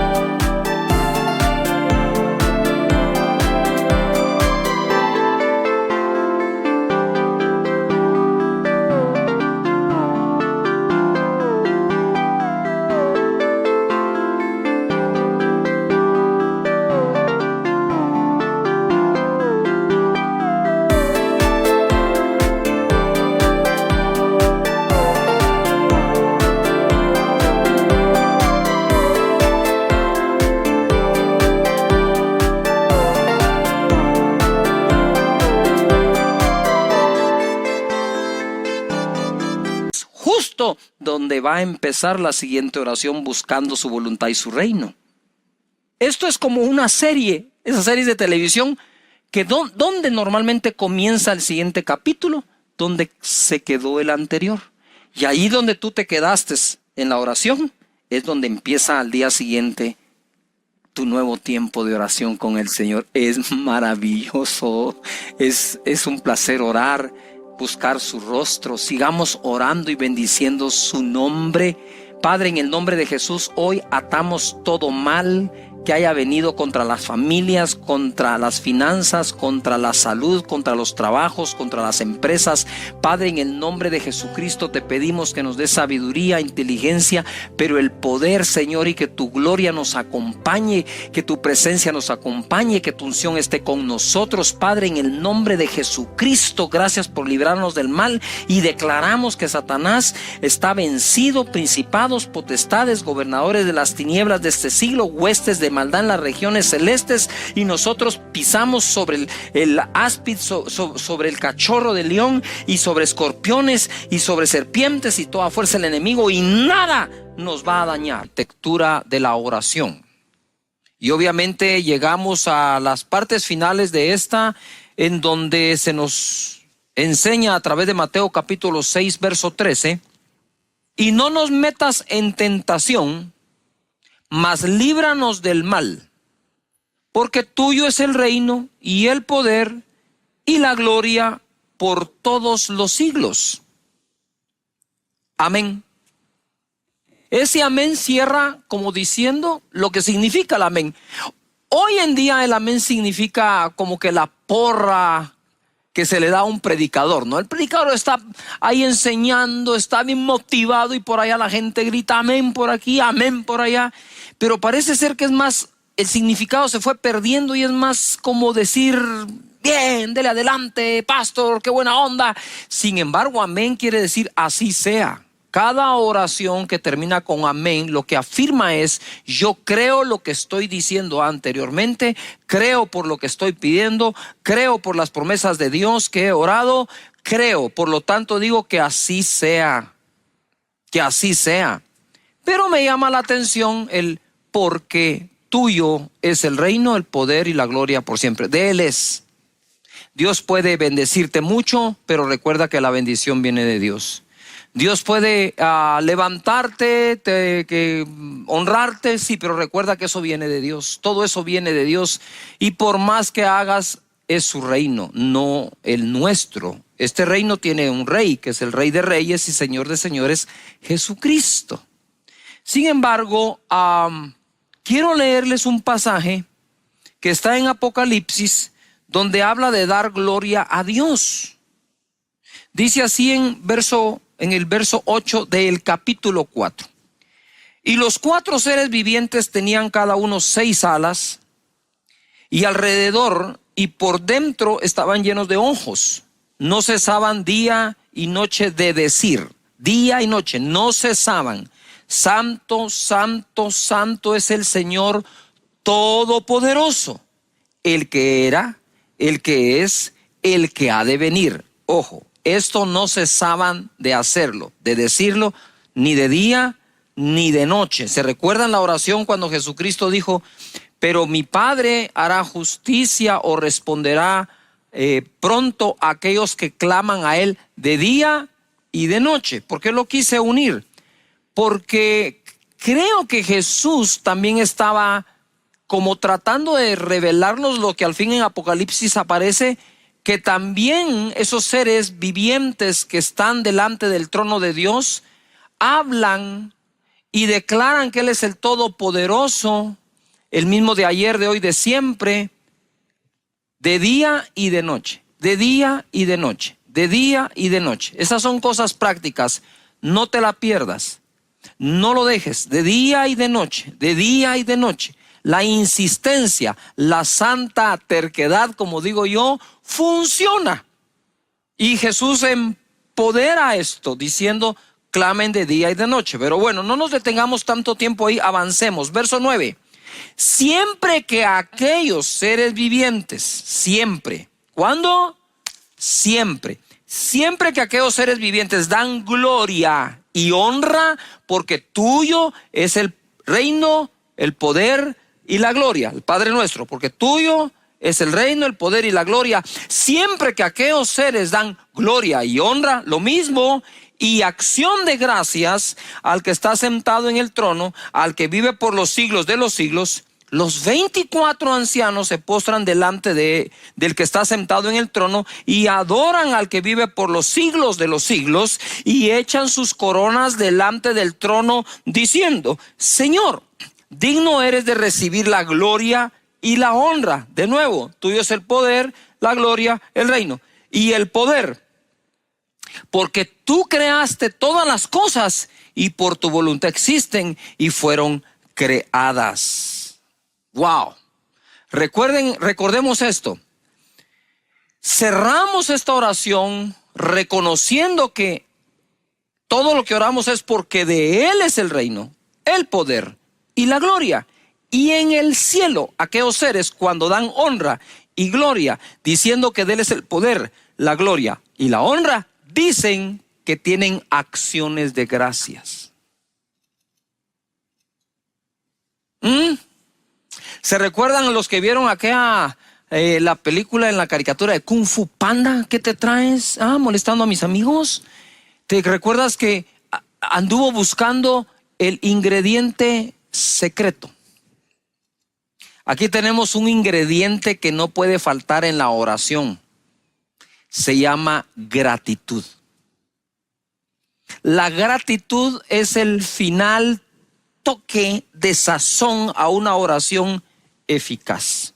justo donde va a empezar la siguiente oración buscando su voluntad y su reino. Esto es como una serie, esas series de televisión, que donde normalmente comienza el siguiente capítulo, donde se quedó el anterior. Y ahí donde tú te quedaste en la oración, es donde empieza al día siguiente tu nuevo tiempo de oración con el Señor. Es maravilloso, es un placer orar, buscar su rostro. Sigamos orando y bendiciendo su nombre. Padre, en el nombre de Jesús, hoy atamos todo mal que haya venido contra las familias, contra las finanzas, contra la salud, contra los trabajos, contra las empresas. Padre, en el nombre de Jesucristo te pedimos que nos des sabiduría, inteligencia, pero el poder, Señor, y que tu gloria nos acompañe, que tu presencia nos acompañe, que tu unción esté con nosotros. Padre, en el nombre de Jesucristo, gracias por librarnos del mal, y declaramos que Satanás está vencido, principados, potestades, gobernadores de las tinieblas de este siglo, huestes de maldad en las regiones celestes, y nosotros pisamos sobre el áspid, sobre el cachorro de león, y sobre escorpiones y sobre serpientes y toda fuerza del enemigo, y nada nos va a dañar. Lectura de la oración. Y obviamente llegamos a las partes finales de esta, en donde se nos enseña a través de Mateo capítulo 6 verso 13: y no nos metas en tentación, mas líbranos del mal, porque tuyo es el reino y el poder y la gloria por todos los siglos. Amén. Ese amén cierra como diciendo lo que significa el amén. Hoy en día el amén significa como que la porra que se le da a un predicador, ¿no? El predicador está ahí enseñando, está bien motivado, y por allá la gente grita amén por aquí, amén por allá. Pero parece ser que es más, el significado se fue perdiendo, y es más como decir: bien, dele adelante, pastor, qué buena onda. Sin embargo, amén quiere decir así sea. Cada oración que termina con amén, lo que afirma es: yo creo lo que estoy diciendo anteriormente, creo por lo que estoy pidiendo, creo por las promesas de Dios que he orado, creo, por lo tanto digo que así sea, que así sea. Pero me llama la atención el porque tuyo es el reino, el poder y la gloria por siempre. De Él es. Dios puede bendecirte mucho, pero recuerda que la bendición viene de Dios. Dios puede levantarte, honrarte, sí, pero recuerda que eso viene de Dios. Todo eso viene de Dios, y por más que hagas, es su reino, no el nuestro. Este reino tiene un rey, que es el Rey de Reyes y Señor de Señores, Jesucristo. Sin embargo, quiero leerles un pasaje que está en Apocalipsis, donde habla de dar gloria a Dios. Dice así en el verso 8 del capítulo 4: y los 4 seres vivientes tenían cada uno 6 alas, y alrededor y por dentro estaban llenos de ojos. No cesaban día y noche de decir, día y noche, no cesaban: santo, santo, santo es el Señor Todopoderoso, el que era, el que es, el que ha de venir. Ojo, esto no cesaban de hacerlo, de decirlo, ni de día ni de noche. ¿Se recuerdan la oración cuando Jesucristo dijo: pero mi Padre hará justicia o responderá pronto a aquelos que claman a Él de día y de noche? ¿Por qué lo quise unir? Porque creo que Jesús también estaba como tratando de revelarnos lo que al fin en Apocalipsis aparece, que también esos seres vivientes que están delante del trono de Dios hablan y declaran que Él es el Todopoderoso, el mismo de ayer, de hoy, de siempre, de día y de noche, de día y de noche, de día y de noche. Esas son cosas prácticas, no te la pierdas, no lo dejes, de día y de noche, de día y de noche. La insistencia, la santa terquedad, como digo yo, funciona. Y Jesús empodera esto diciendo: clamen de día y de noche. Pero bueno, no nos detengamos tanto tiempo ahí, avancemos. Verso 9. Siempre que aquellos seres vivientes, siempre, ¿cuándo? Siempre, siempre que aquellos seres vivientes dan gloria y honra, porque tuyo es el reino, el poder y la gloria. El Padre nuestro, porque tuyo es el reino, el poder y la gloria. Siempre que aquellos seres dan gloria y honra, lo mismo, y acción de gracias al que está sentado en el trono, al que vive por los siglos de los siglos, los 24 ancianos se postran delante del que está sentado en el trono y adoran al que vive por los siglos de los siglos, y echan sus coronas delante del trono diciendo: Señor, digno eres de recibir la gloria y la honra. De nuevo, tuyo es el poder, la gloria, el reino y el poder, porque tú creaste todas las cosas y por tu voluntad existen y fueron creadas. Wow. Recordemos esto. Cerramos esta oración reconociendo que todo lo que oramos es porque de Él es el reino, el poder y la gloria. Y en el cielo, aquellos seres, cuando dan honra y gloria, diciendo que de Él es el poder, la gloria y la honra, dicen que tienen acciones de gracias. ¿Se recuerdan los que vieron aquella la película en la caricatura de Kung Fu Panda? ¿Qué te traes? Molestando a mis amigos. ¿Te recuerdas que anduvo buscando el ingrediente secreto? Aquí tenemos un ingrediente que no puede faltar en la oración. Se llama gratitud. La gratitud es el final toque de sazón a una oración eficaz.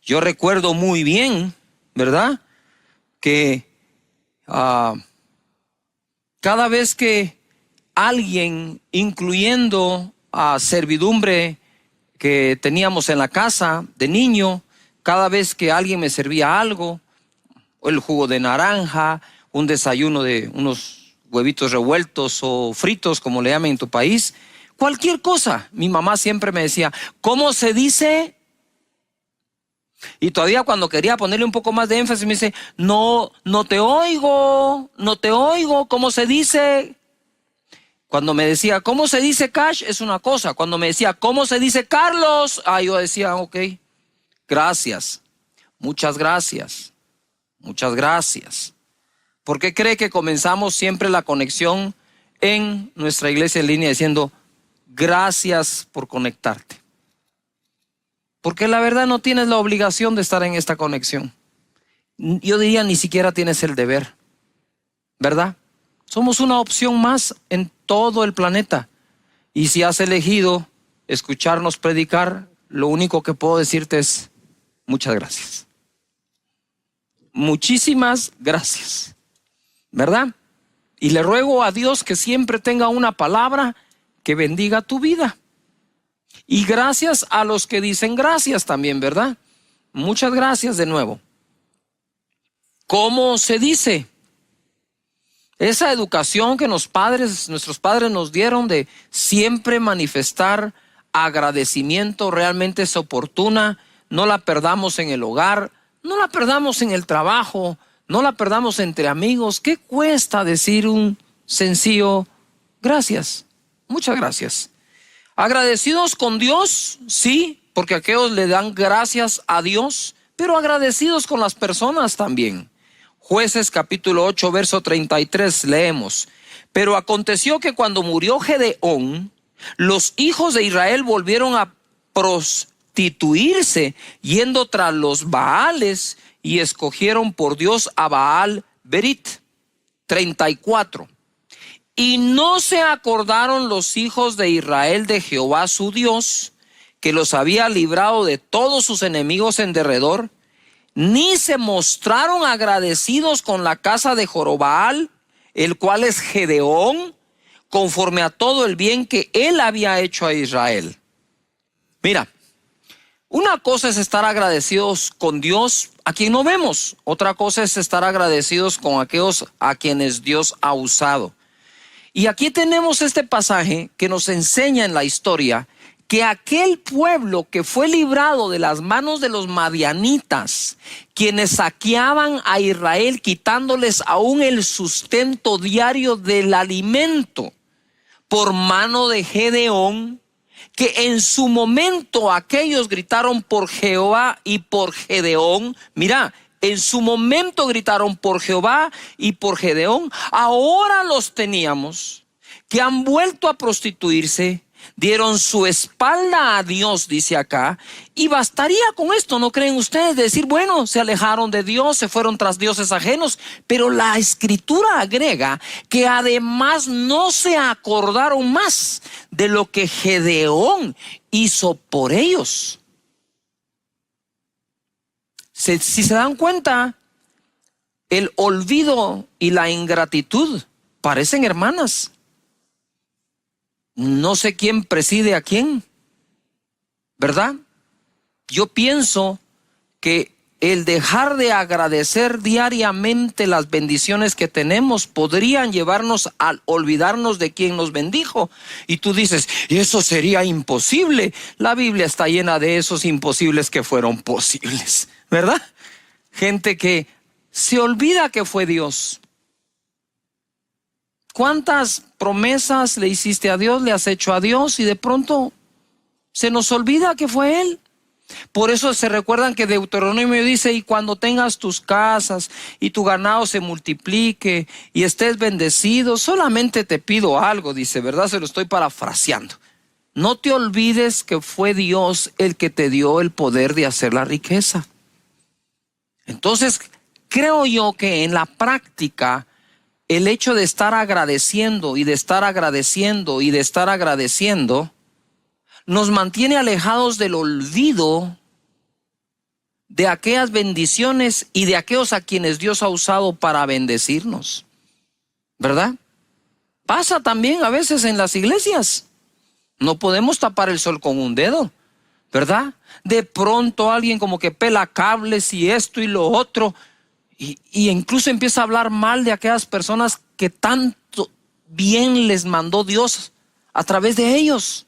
Yo recuerdo muy bien, ¿verdad?, que cada vez que alguien, incluyendo a servidumbre que teníamos en la casa de niño, cada vez que alguien me servía algo, el jugo de naranja, un desayuno de unos huevitos revueltos o fritos, como le llaman en tu país, cualquier cosa, mi mamá siempre me decía: ¿cómo se dice? Y todavía cuando quería ponerle un poco más de énfasis me dice: no te oigo, ¿cómo se dice? Cuando me decía ¿cómo se dice Cash? Es una cosa. Cuando me decía ¿cómo se dice Carlos? Yo decía: ok, gracias, muchas gracias, muchas gracias. ¿Por qué cree que comenzamos siempre la conexión en nuestra iglesia en línea diciendo gracias por conectarte? Porque la verdad no tienes la obligación de estar en esta conexión. Yo diría ni siquiera tienes el deber, ¿verdad? Somos una opción más en todo el planeta. Y si has elegido escucharnos predicar, lo único que puedo decirte es muchas gracias. Muchísimas gracias, ¿verdad? Y le ruego a Dios que siempre tenga una palabra que bendiga tu vida. Y gracias a los que dicen gracias también, ¿verdad? Muchas gracias de nuevo. ¿Cómo se dice? Esa educación que nuestros padres nos dieron de siempre manifestar agradecimiento realmente es oportuna. No la perdamos en el hogar, no la perdamos en el trabajo, no la perdamos entre amigos. ¿Qué cuesta decir un sencillo gracias? Muchas gracias. Agradecidos con Dios, sí, porque aquellos le dan gracias a Dios, pero agradecidos con las personas también. Jueces capítulo 8, verso 33, leemos: pero aconteció que cuando murió Gedeón, los hijos de Israel volvieron a prostituirse, yendo tras los Baales, y escogieron por Dios a Baal Berit. 34. Y no se acordaron los hijos de Israel de Jehová su Dios, que los había librado de todos sus enemigos en derredor, ni se mostraron agradecidos con la casa de Jorobbaal, el cual es Gedeón, conforme a todo el bien que él había hecho a Israel. Mira, una cosa es estar agradecidos con Dios a quien no vemos. Otra cosa es estar agradecidos con aquellos a quienes Dios ha usado. Y aquí tenemos este pasaje que nos enseña en la historia que aquel pueblo que fue librado de las manos de los madianitas, quienes saqueaban a Israel, quitándoles aún el sustento diario del alimento, por mano de Gedeón, que en su momento aquellos gritaron por Jehová y por Gedeón. Mira, en su momento gritaron por Jehová y por Gedeón. Ahora los teníamos que han vuelto a prostituirse, dieron su espalda a Dios, dice acá, y bastaría con esto, ¿no creen ustedes? Decir, bueno, se alejaron de Dios, se fueron tras dioses ajenos, pero la Escritura agrega que además no se acordaron más de lo que Gedeón hizo por ellos. Si se dan cuenta, el olvido y la ingratitud parecen hermanas. No sé quién preside a quién, ¿verdad? Yo pienso que el dejar de agradecer diariamente las bendiciones que tenemos podrían llevarnos a olvidarnos de quien nos bendijo. Y tú dices, eso sería imposible. La Biblia está llena de esos imposibles que fueron posibles, ¿verdad? Gente que se olvida que fue Dios. ¿Cuántas promesas le hiciste a Dios, le has hecho a Dios y de pronto se nos olvida que fue Él? Por eso se recuerdan que Deuteronomio dice, y cuando tengas tus casas y tu ganado se multiplique y estés bendecido, solamente te pido algo, dice, ¿verdad? Se lo estoy parafraseando. No te olvides que fue Dios el que te dio el poder de hacer la riqueza. Entonces, creo yo que en la práctica, el hecho de estar agradeciendo y de estar agradeciendo y de estar agradeciendo nos mantiene alejados del olvido de aquellas bendiciones y de aquellos a quienes Dios ha usado para bendecirnos, ¿verdad? Pasa también a veces en las iglesias. No podemos tapar el sol con un dedo, ¿verdad? De pronto alguien como que pela cables y esto y lo otro. Y incluso empieza a hablar mal de aquellas personas que tanto bien les mandó Dios a través de ellos.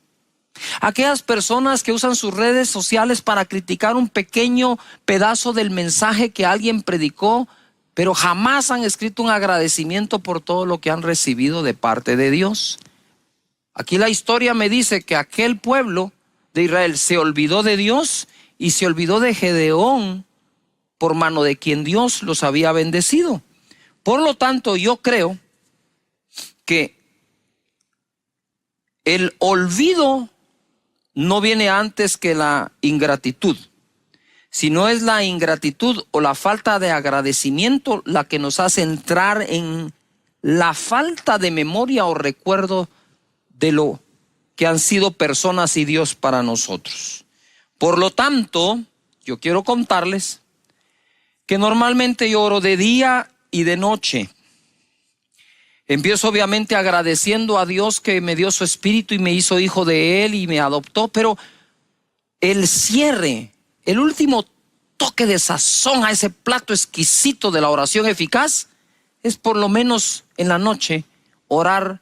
Aquellas personas que usan sus redes sociales para criticar un pequeño pedazo del mensaje que alguien predicó, pero jamás han escrito un agradecimiento por todo lo que han recibido de parte de Dios. Aquí la historia me dice que aquel pueblo de Israel se olvidó de Dios y se olvidó de Gedeón, por mano de quien Dios los había bendecido. Por lo tanto, yo creo que el olvido no viene antes que la ingratitud, sino es la ingratitud o la falta de agradecimiento la que nos hace entrar en la falta de memoria o recuerdo de lo que han sido personas y Dios para nosotros. Por lo tanto, yo quiero contarles que normalmente yo oro de día y de noche. Empiezo obviamente agradeciendo a Dios que me dio su espíritu y me hizo hijo de Él y me adoptó, pero el cierre, el último toque de sazón a ese plato exquisito de la oración eficaz es por lo menos en la noche orar.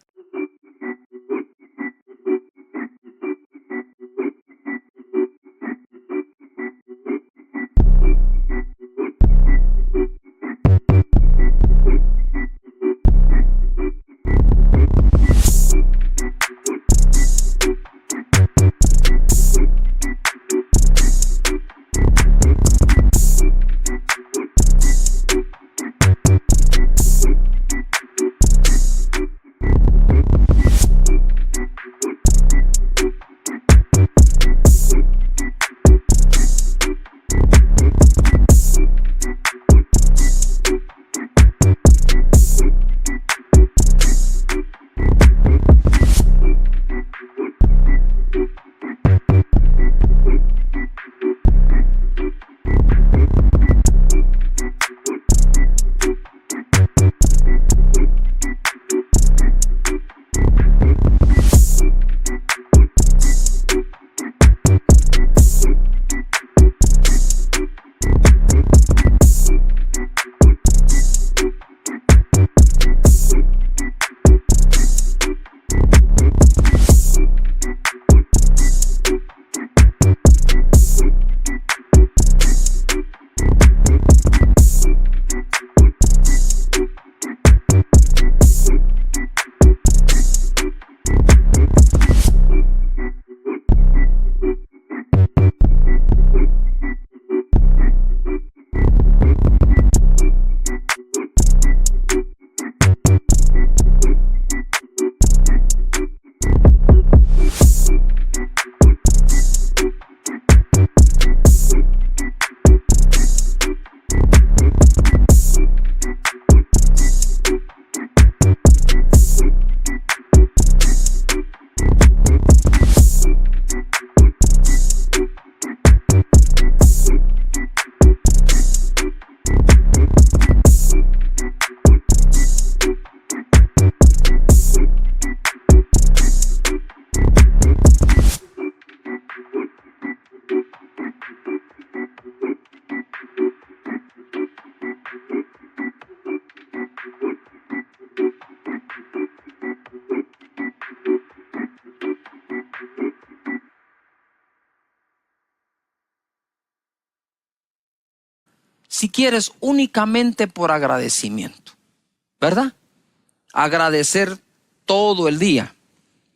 si quieres, únicamente por agradecimiento, ¿verdad? Agradecer todo el día,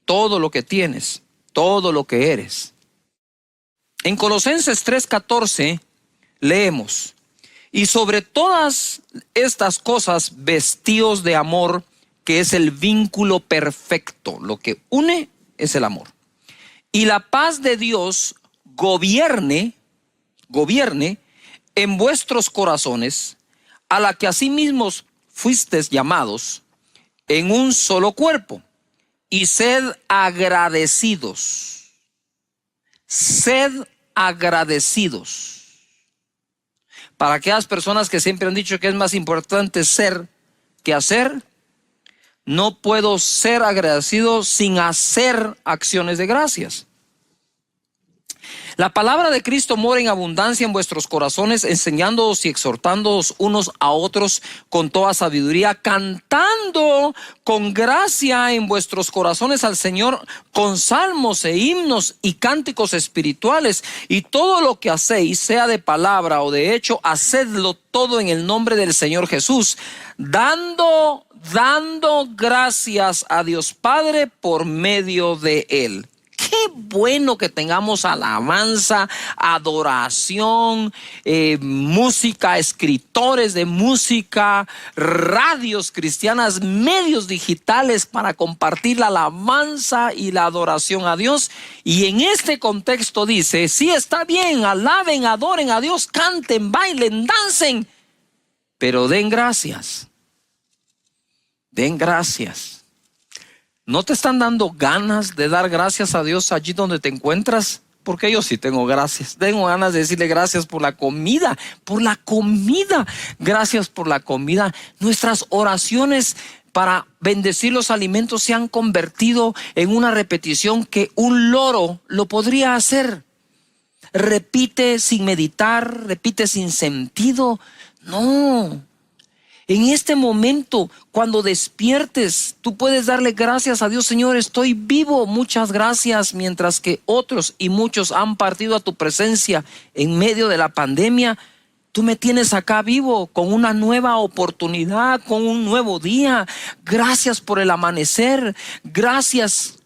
todo lo que tienes, todo lo que eres. En Colosenses 3:14 leemos: y sobre todas estas cosas vestíos de amor, que es el vínculo perfecto. Lo que une es el amor. Y la paz de Dios gobierne en vuestros corazones, a la que asimismo fuisteis llamados en un solo cuerpo, y sed agradecidos. Sed agradecidos. Para aquellas personas que siempre han dicho que es más importante ser que hacer, no puedo ser agradecido sin hacer acciones de gracias. La palabra de Cristo mora en abundancia en vuestros corazones, enseñándoos y exhortándoos unos a otros con toda sabiduría, cantando con gracia en vuestros corazones al Señor con salmos e himnos y cánticos espirituales. Y todo lo que hacéis, sea de palabra o de hecho, hacedlo todo en el nombre del Señor Jesús, dando gracias a Dios Padre por medio de Él. Qué bueno que tengamos alabanza, adoración, música, escritores de música, radios cristianas, medios digitales para compartir la alabanza y la adoración a Dios. Y en este contexto dice, sí, está bien, alaben, adoren a Dios, canten, bailen, dancen, pero den gracias. Den gracias. ¿No te están dando ganas de dar gracias a Dios allí donde te encuentras? Porque yo sí tengo gracias. Tengo ganas de decirle gracias por la comida, Gracias por la comida. Nuestras oraciones para bendecir los alimentos se han convertido en una repetición que un loro lo podría hacer. Repite sin meditar, repite sin sentido. No. En este momento, cuando despiertes, tú puedes darle gracias a Dios. Señor, estoy vivo, muchas gracias. Mientras que otros y muchos han partido a tu presencia en medio de la pandemia, tú me tienes acá vivo, con una nueva oportunidad, con un nuevo día. Gracias por el amanecer, gracias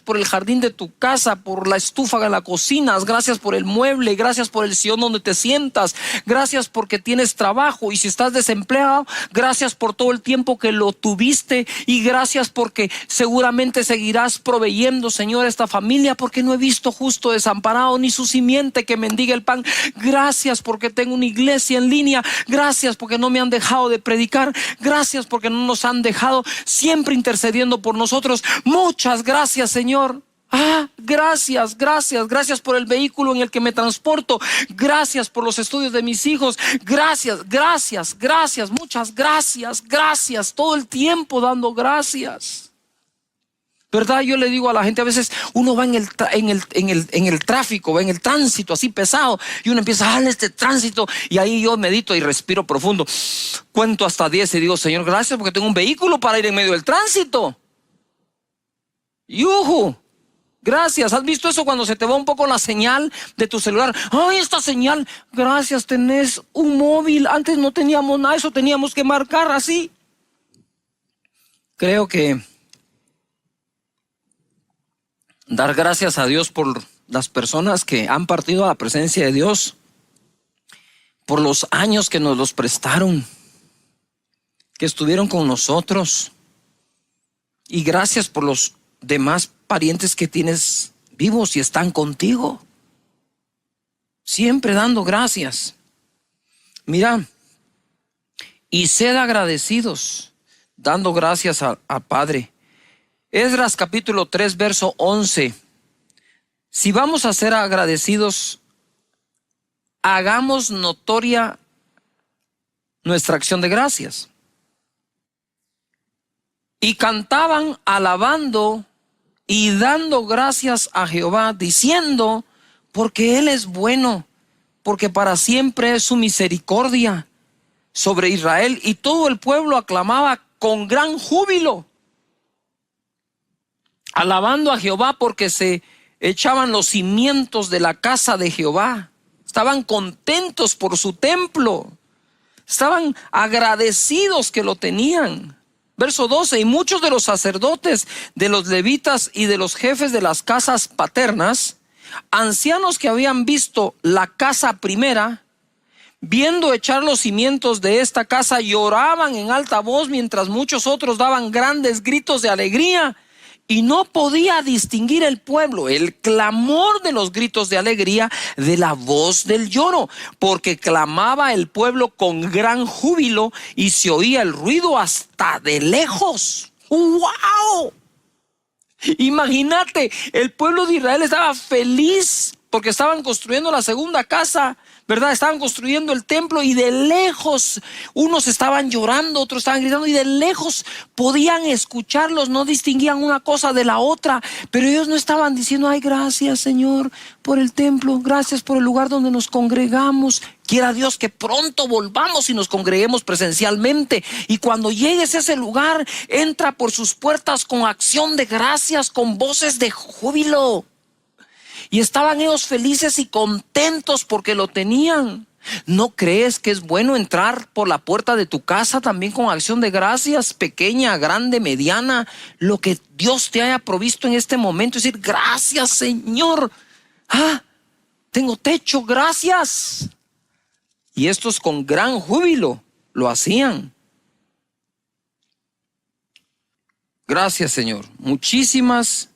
por el jardín de tu casa, por la estufa en la cocina, gracias por el mueble, gracias por el sillón donde te sientas, gracias porque tienes trabajo, y si estás desempleado, gracias por todo el tiempo que lo tuviste, y gracias porque seguramente seguirás proveyendo, Señor, a esta familia, porque no he visto justo desamparado ni su simiente que mendigue el pan. Gracias porque tengo una iglesia en línea, gracias porque no me han dejado de predicar, gracias porque no nos han dejado, siempre intercediendo por nosotros. Muchas gracias, Señor. Gracias por el vehículo en el que me transporto. Gracias por los estudios de mis hijos. Gracias, muchas gracias. Todo el tiempo dando gracias. ¿Verdad? Yo le digo a la gente, a veces uno va en el tráfico, va en el tránsito así pesado, y uno empieza a este tránsito, y ahí yo medito y respiro profundo. Cuento hasta 10 y digo, Señor, gracias porque tengo un vehículo para ir en medio del tránsito. ¡Yujú! Gracias. ¿Has visto eso cuando se te va un poco la señal de tu celular? ¡Ay, esta señal! Gracias, tenés un móvil. Antes no teníamos nada, eso teníamos que marcar así. Creo que dar gracias a Dios por las personas que han partido a la presencia de Dios, por los años que nos los prestaron, que estuvieron con nosotros, y gracias por los demás parientes que tienes vivos y están contigo, siempre dando gracias. Mira, y sed agradecidos, dando gracias al Padre. Esdras capítulo 3 verso 11. Si vamos a ser agradecidos, hagamos notoria nuestra acción de gracias. Y cantaban alabando y dando gracias a Jehová, diciendo, porque Él es bueno, porque para siempre es su misericordia sobre Israel. Y todo el pueblo aclamaba con gran júbilo, alabando a Jehová, porque se echaban los cimientos de la casa de Jehová. estaban contentos por su templo, estaban agradecidos que lo tenían. Verso 12, y muchos de los sacerdotes, de los levitas y de los jefes de las casas paternas, ancianos que habían visto la casa primera, viendo echar los cimientos de esta casa, lloraban en alta voz, mientras muchos otros daban grandes gritos de alegría. Y no podía distinguir el pueblo el clamor de los gritos de alegría de la voz del lloro, porque clamaba el pueblo con gran júbilo y se oía el ruido hasta de lejos. ¡Wow! Imagínate, el pueblo de Israel estaba feliz porque estaban construyendo la segunda casa, ¿verdad? Estaban construyendo el templo y de lejos unos estaban llorando, otros estaban gritando y de lejos podían escucharlos, no distinguían una cosa de la otra, pero ellos no estaban diciendo: ay, gracias, Señor, por el templo, gracias por el lugar donde nos congregamos. Quiera Dios que pronto volvamos y nos congreguemos presencialmente. Y cuando llegues a ese lugar, entra por sus puertas con acción de gracias, con voces de júbilo. Y estaban ellos felices y contentos porque lo tenían. ¿No crees que es bueno entrar por la puerta de tu casa también con acción de gracias, pequeña, grande, mediana, lo que Dios te haya provisto en este momento? Es decir: gracias, Señor. Tengo techo, gracias. Y estos con gran júbilo lo hacían. Gracias, Señor. Muchísimas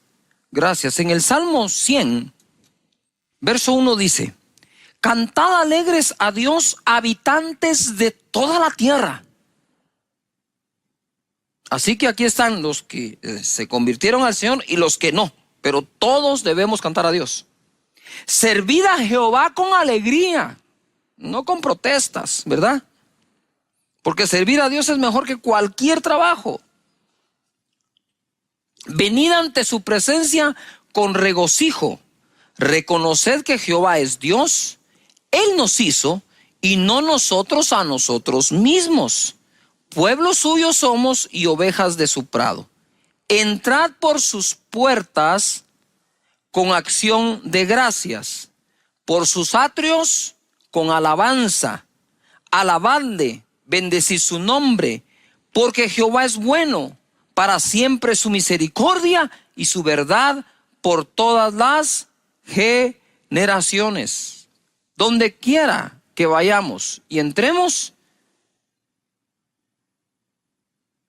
gracias. En el Salmo 100, verso 1 dice: cantad alegres a Dios, habitantes de toda la tierra. Así que aquí están los que se convirtieron al Señor y los que no, pero todos debemos cantar a Dios. Servid a Jehová con alegría, no con protestas, ¿verdad? Porque servir a Dios es mejor que cualquier trabajo. Venid ante su presencia con regocijo. Reconoced que Jehová es Dios. Él nos hizo y no nosotros a nosotros mismos. Pueblo suyo somos y ovejas de su prado. Entrad por sus puertas con acción de gracias, por sus atrios con alabanza. Alabadle, bendecid su nombre, porque Jehová es bueno, para siempre su misericordia y su verdad por todas las generaciones. Donde quiera que vayamos y entremos,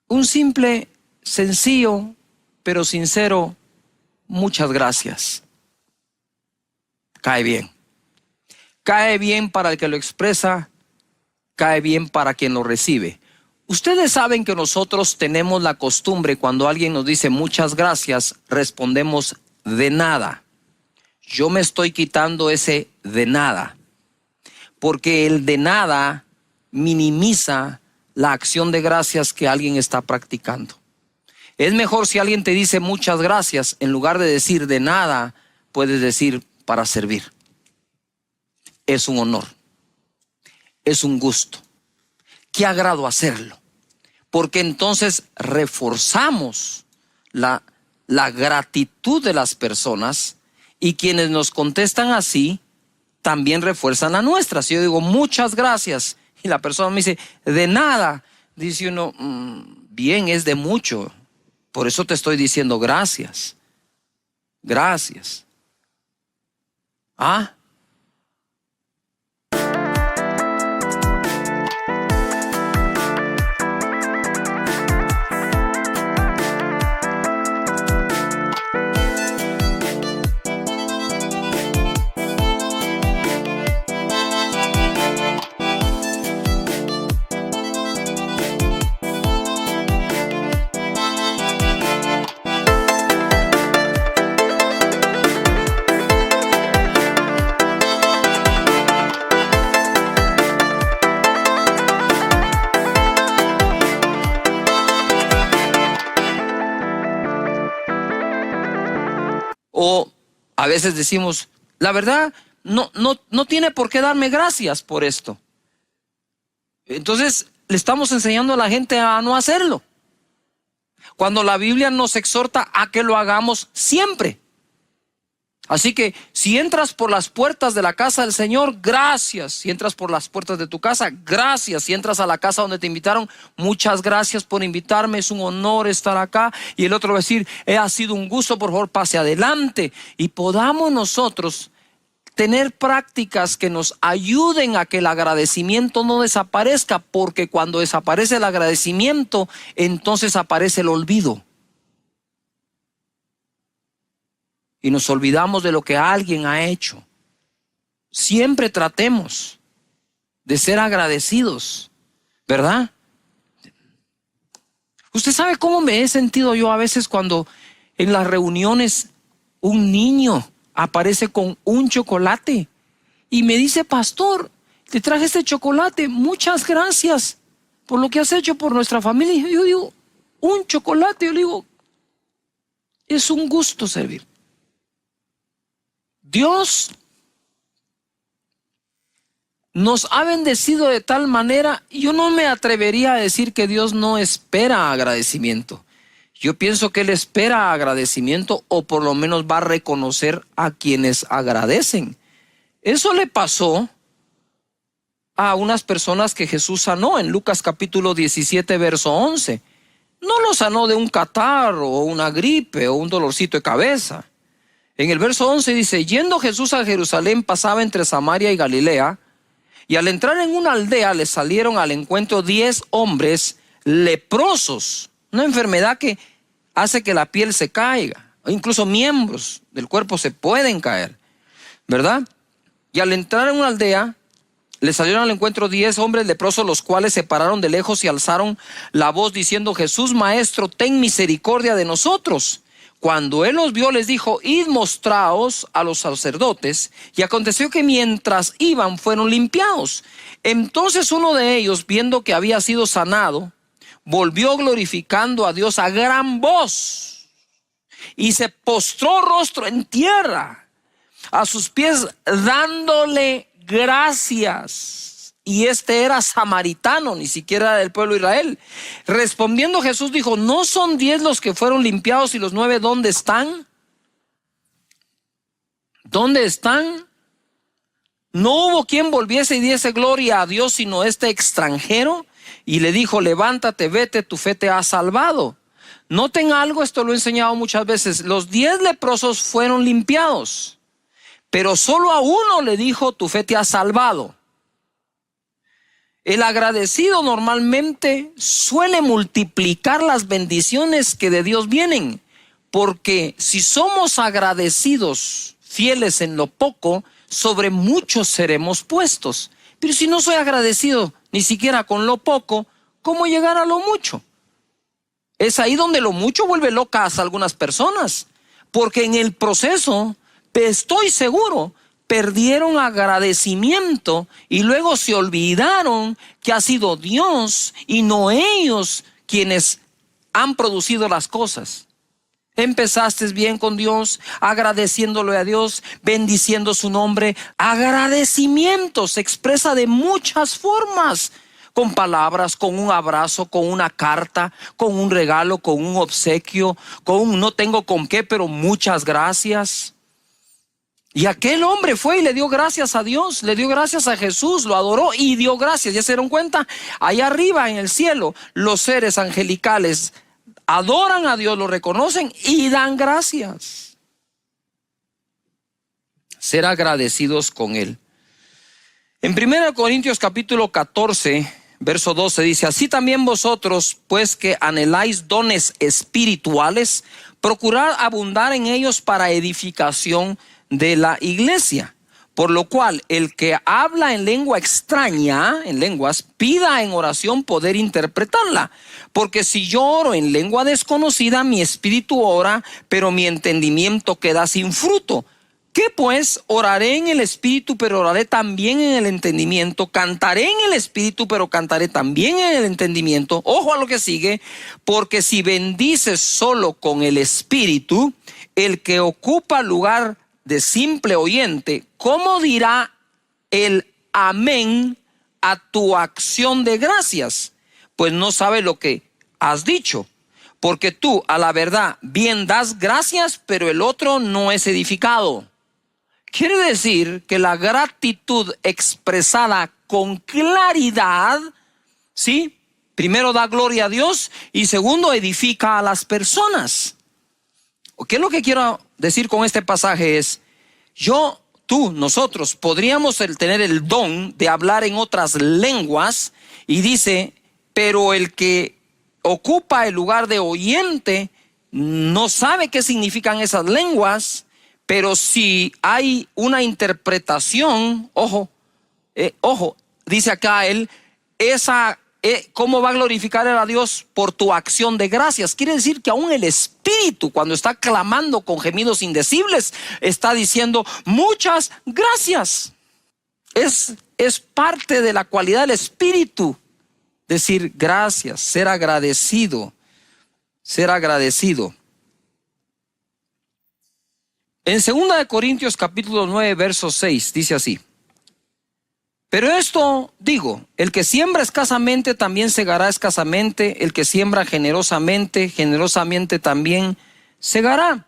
un simple, sencillo, pero sincero: muchas gracias. Cae bien. Cae bien para el que lo expresa, cae bien para quien lo recibe. Ustedes saben que nosotros tenemos la costumbre, cuando alguien nos dice muchas gracias, respondemos: de nada. Yo me estoy quitando ese de nada, porque el de nada minimiza la acción de gracias que alguien está practicando. Es mejor, si alguien te dice muchas gracias, en lugar de decir de nada, puedes decir: para servir. Es un honor, es un gusto. Qué agrado hacerlo, porque entonces reforzamos la gratitud de las personas, y quienes nos contestan así también refuerzan la nuestra. Si yo digo muchas gracias y la persona me dice de nada, dice uno: bien, es de mucho, por eso te estoy diciendo gracias. Gracias. O a veces decimos: la verdad, no tiene por qué darme gracias por esto. Entonces le estamos enseñando a la gente a no hacerlo, cuando la Biblia nos exhorta a que lo hagamos siempre. Así que si entras por las puertas de la casa del Señor, gracias. Si entras por las puertas de tu casa, gracias. Si entras a la casa donde te invitaron, muchas gracias por invitarme, es un honor estar acá. Y el otro va a decir, ha sido un gusto, por favor pase adelante. Y podamos nosotros tener prácticas que nos ayuden a que el agradecimiento no desaparezca, porque cuando desaparece el agradecimiento, entonces aparece el olvido. Y nos olvidamos de lo que alguien ha hecho. Siempre tratemos de ser agradecidos, ¿verdad? Usted sabe cómo me he sentido yo a veces cuando en las reuniones un niño aparece con un chocolate y me dice, pastor, te traje este chocolate, muchas gracias por lo que has hecho por nuestra familia. Y yo digo, un chocolate, yo le digo, es un gusto servir. Dios nos ha bendecido de tal manera, yo no me atrevería a decir que Dios no espera agradecimiento. Yo pienso que Él espera agradecimiento, o por lo menos va a reconocer a quienes agradecen. Eso le pasó a unas personas que Jesús sanó en Lucas capítulo 17, verso 11. No lo sanó de un catarro o una gripe o un dolorcito de cabeza. En el verso 11 dice, yendo Jesús a Jerusalén, pasaba entre Samaria y Galilea, y al entrar en una aldea le salieron al encuentro 10 hombres leprosos, una enfermedad que hace que la piel se caiga, incluso miembros del cuerpo se pueden caer, ¿verdad? Y al entrar en una aldea le salieron al encuentro 10 hombres leprosos, los cuales se pararon de lejos y alzaron la voz diciendo, Jesús, Maestro, ten misericordia de nosotros. Cuando él los vio, les dijo, id mostraos a los sacerdotes. Y aconteció que mientras iban, fueron limpiados. Entonces uno de ellos, viendo que había sido sanado, volvió glorificando a Dios a gran voz y se postró rostro en tierra a sus pies, dándole gracias. Y este era samaritano, ni siquiera del pueblo de Israel. Respondiendo Jesús dijo, ¿no son 10 los que fueron limpiados y los 9 dónde están? ¿Dónde están? No hubo quien volviese y diese gloria a Dios, sino este extranjero. Y le dijo, levántate, vete, tu fe te ha salvado. Noten algo, esto lo he enseñado muchas veces. Los 10 leprosos fueron limpiados, pero solo a uno le dijo, tu fe te ha salvado. El agradecido normalmente suele multiplicar las bendiciones que de Dios vienen, porque si somos agradecidos, fieles en lo poco, sobre mucho seremos puestos. Pero si no soy agradecido ni siquiera con lo poco, ¿cómo llegar a lo mucho? Es ahí donde lo mucho vuelve locas a algunas personas, porque en el proceso, estoy seguro, perdieron agradecimiento y luego se olvidaron que ha sido Dios y no ellos quienes han producido las cosas. Empezaste bien con Dios, agradeciéndole a Dios, bendiciendo su nombre. Agradecimiento se expresa de muchas formas, con palabras, con un abrazo, con una carta, con un regalo, con un obsequio, con un no tengo con qué, pero muchas gracias. Y aquel hombre fue y le dio gracias a Dios, le dio gracias a Jesús, lo adoró y dio gracias. ¿Ya se dieron cuenta? Allá arriba en el cielo, los seres angelicales adoran a Dios, lo reconocen y dan gracias. Ser agradecidos con Él. En 1 Corintios capítulo 14, verso 12 dice, así también vosotros, pues que anheláis dones espirituales, procurad abundar en ellos para edificación de la iglesia. Por lo cual, el que habla en lengua extraña, en lenguas, pida en oración poder interpretarla. Porque si yo oro en lengua desconocida, mi espíritu ora, pero mi entendimiento queda sin fruto. ¿Qué pues? Oraré en el espíritu, pero oraré también en el entendimiento. Cantaré en el espíritu, pero cantaré también en el entendimiento. Ojo a lo que sigue. Porque si bendices solo con el espíritu, el que ocupa lugar de simple oyente, ¿cómo dirá el amén a tu acción de gracias? Pues no sabe lo que has dicho. Porque tú a la verdad bien das gracias, pero el otro no es edificado. Quiere decir que la gratitud expresada con claridad, ¿sí? Primero da gloria a Dios y segundo edifica a las personas. ¿Qué es lo que quiero decir con este pasaje? Es, tú, nosotros podríamos tener el don de hablar en otras lenguas, y dice, pero el que ocupa el lugar de oyente no sabe qué significan esas lenguas, pero si hay una interpretación, ojo, dice acá él, ¿cómo va a glorificar a Dios? Por tu acción de gracias. Quiere decir que aún el Espíritu, cuando está clamando con gemidos indecibles, está diciendo muchas gracias. Es parte de la cualidad del Espíritu decir gracias, ser agradecido, ser agradecido. En 2 Corintios capítulo 9, verso 6, dice así: pero esto digo, el que siembra escasamente también segará escasamente, el que siembra generosamente, generosamente también segará.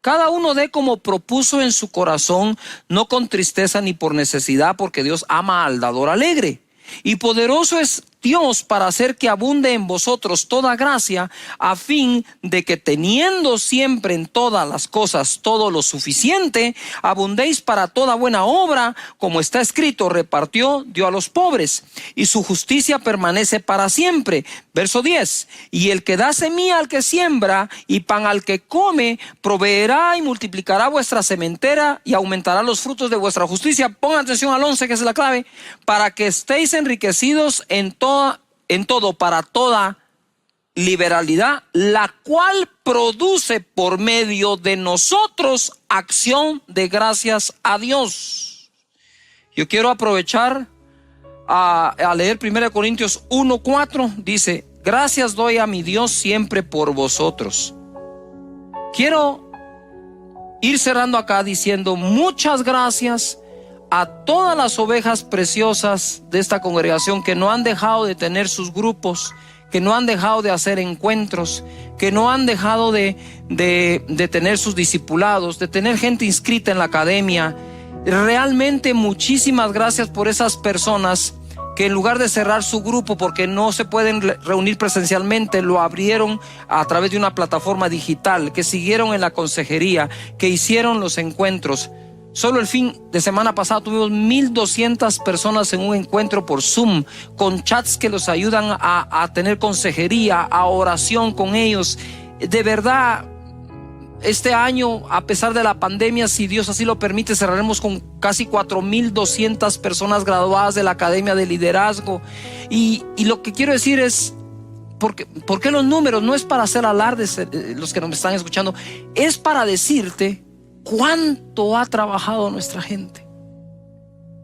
Cada uno dé como propuso en su corazón, no con tristeza ni por necesidad, porque Dios ama al dador alegre. Y poderoso es Dios para hacer que abunde en vosotros toda gracia, a fin de que teniendo siempre en todas las cosas todo lo suficiente, abundéis para toda buena obra, como está escrito, repartió, dio a los pobres, y su justicia permanece para siempre. Verso 10, y el que da semilla al que siembra y pan al que come, proveerá y multiplicará vuestra sementera y aumentará los frutos de vuestra justicia. Pongan atención al 11, que es la clave, para que estéis enriquecidos en todo para toda liberalidad, la cual produce por medio de nosotros acción de gracias a Dios. Yo quiero aprovechar a leer 1 Corintios 1:4. Dice: gracias doy a mi Dios siempre por vosotros. Quiero ir cerrando acá diciendo muchas gracias a todas las ovejas preciosas de esta congregación que no han dejado de tener sus grupos, que no han dejado de hacer encuentros, que no han dejado de tener sus discipulados, de tener gente inscrita en la academia. Realmente muchísimas gracias por esas personas que en lugar de cerrar su grupo porque no se pueden reunir presencialmente, lo abrieron a través de una plataforma digital, que siguieron en la consejería, que hicieron los encuentros. Solo el fin de semana pasado tuvimos 1,200 personas en un encuentro por Zoom, con chats que los ayudan a tener consejería, a oración con ellos. De verdad, este año, a pesar de la pandemia, si Dios así lo permite, cerraremos con casi 4,200 personas graduadas de la Academia de Liderazgo. Y lo que quiero decir es, ¿por qué los números? No es para hacer alardes, los que nos están escuchando, es para decirte cuánto ha trabajado nuestra gente.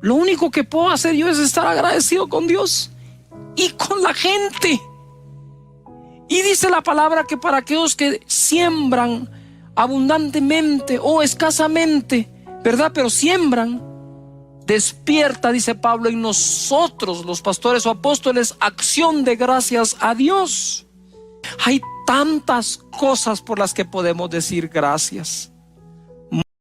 Lo único que puedo hacer yo es estar agradecido con Dios y con la gente. Y dice la palabra que para aquellos que siembran abundantemente o escasamente, ¿verdad? Pero siembran, despierta, dice Pablo, en nosotros, los pastores o apóstoles, acción de gracias a Dios. Hay tantas cosas por las que podemos decir gracias.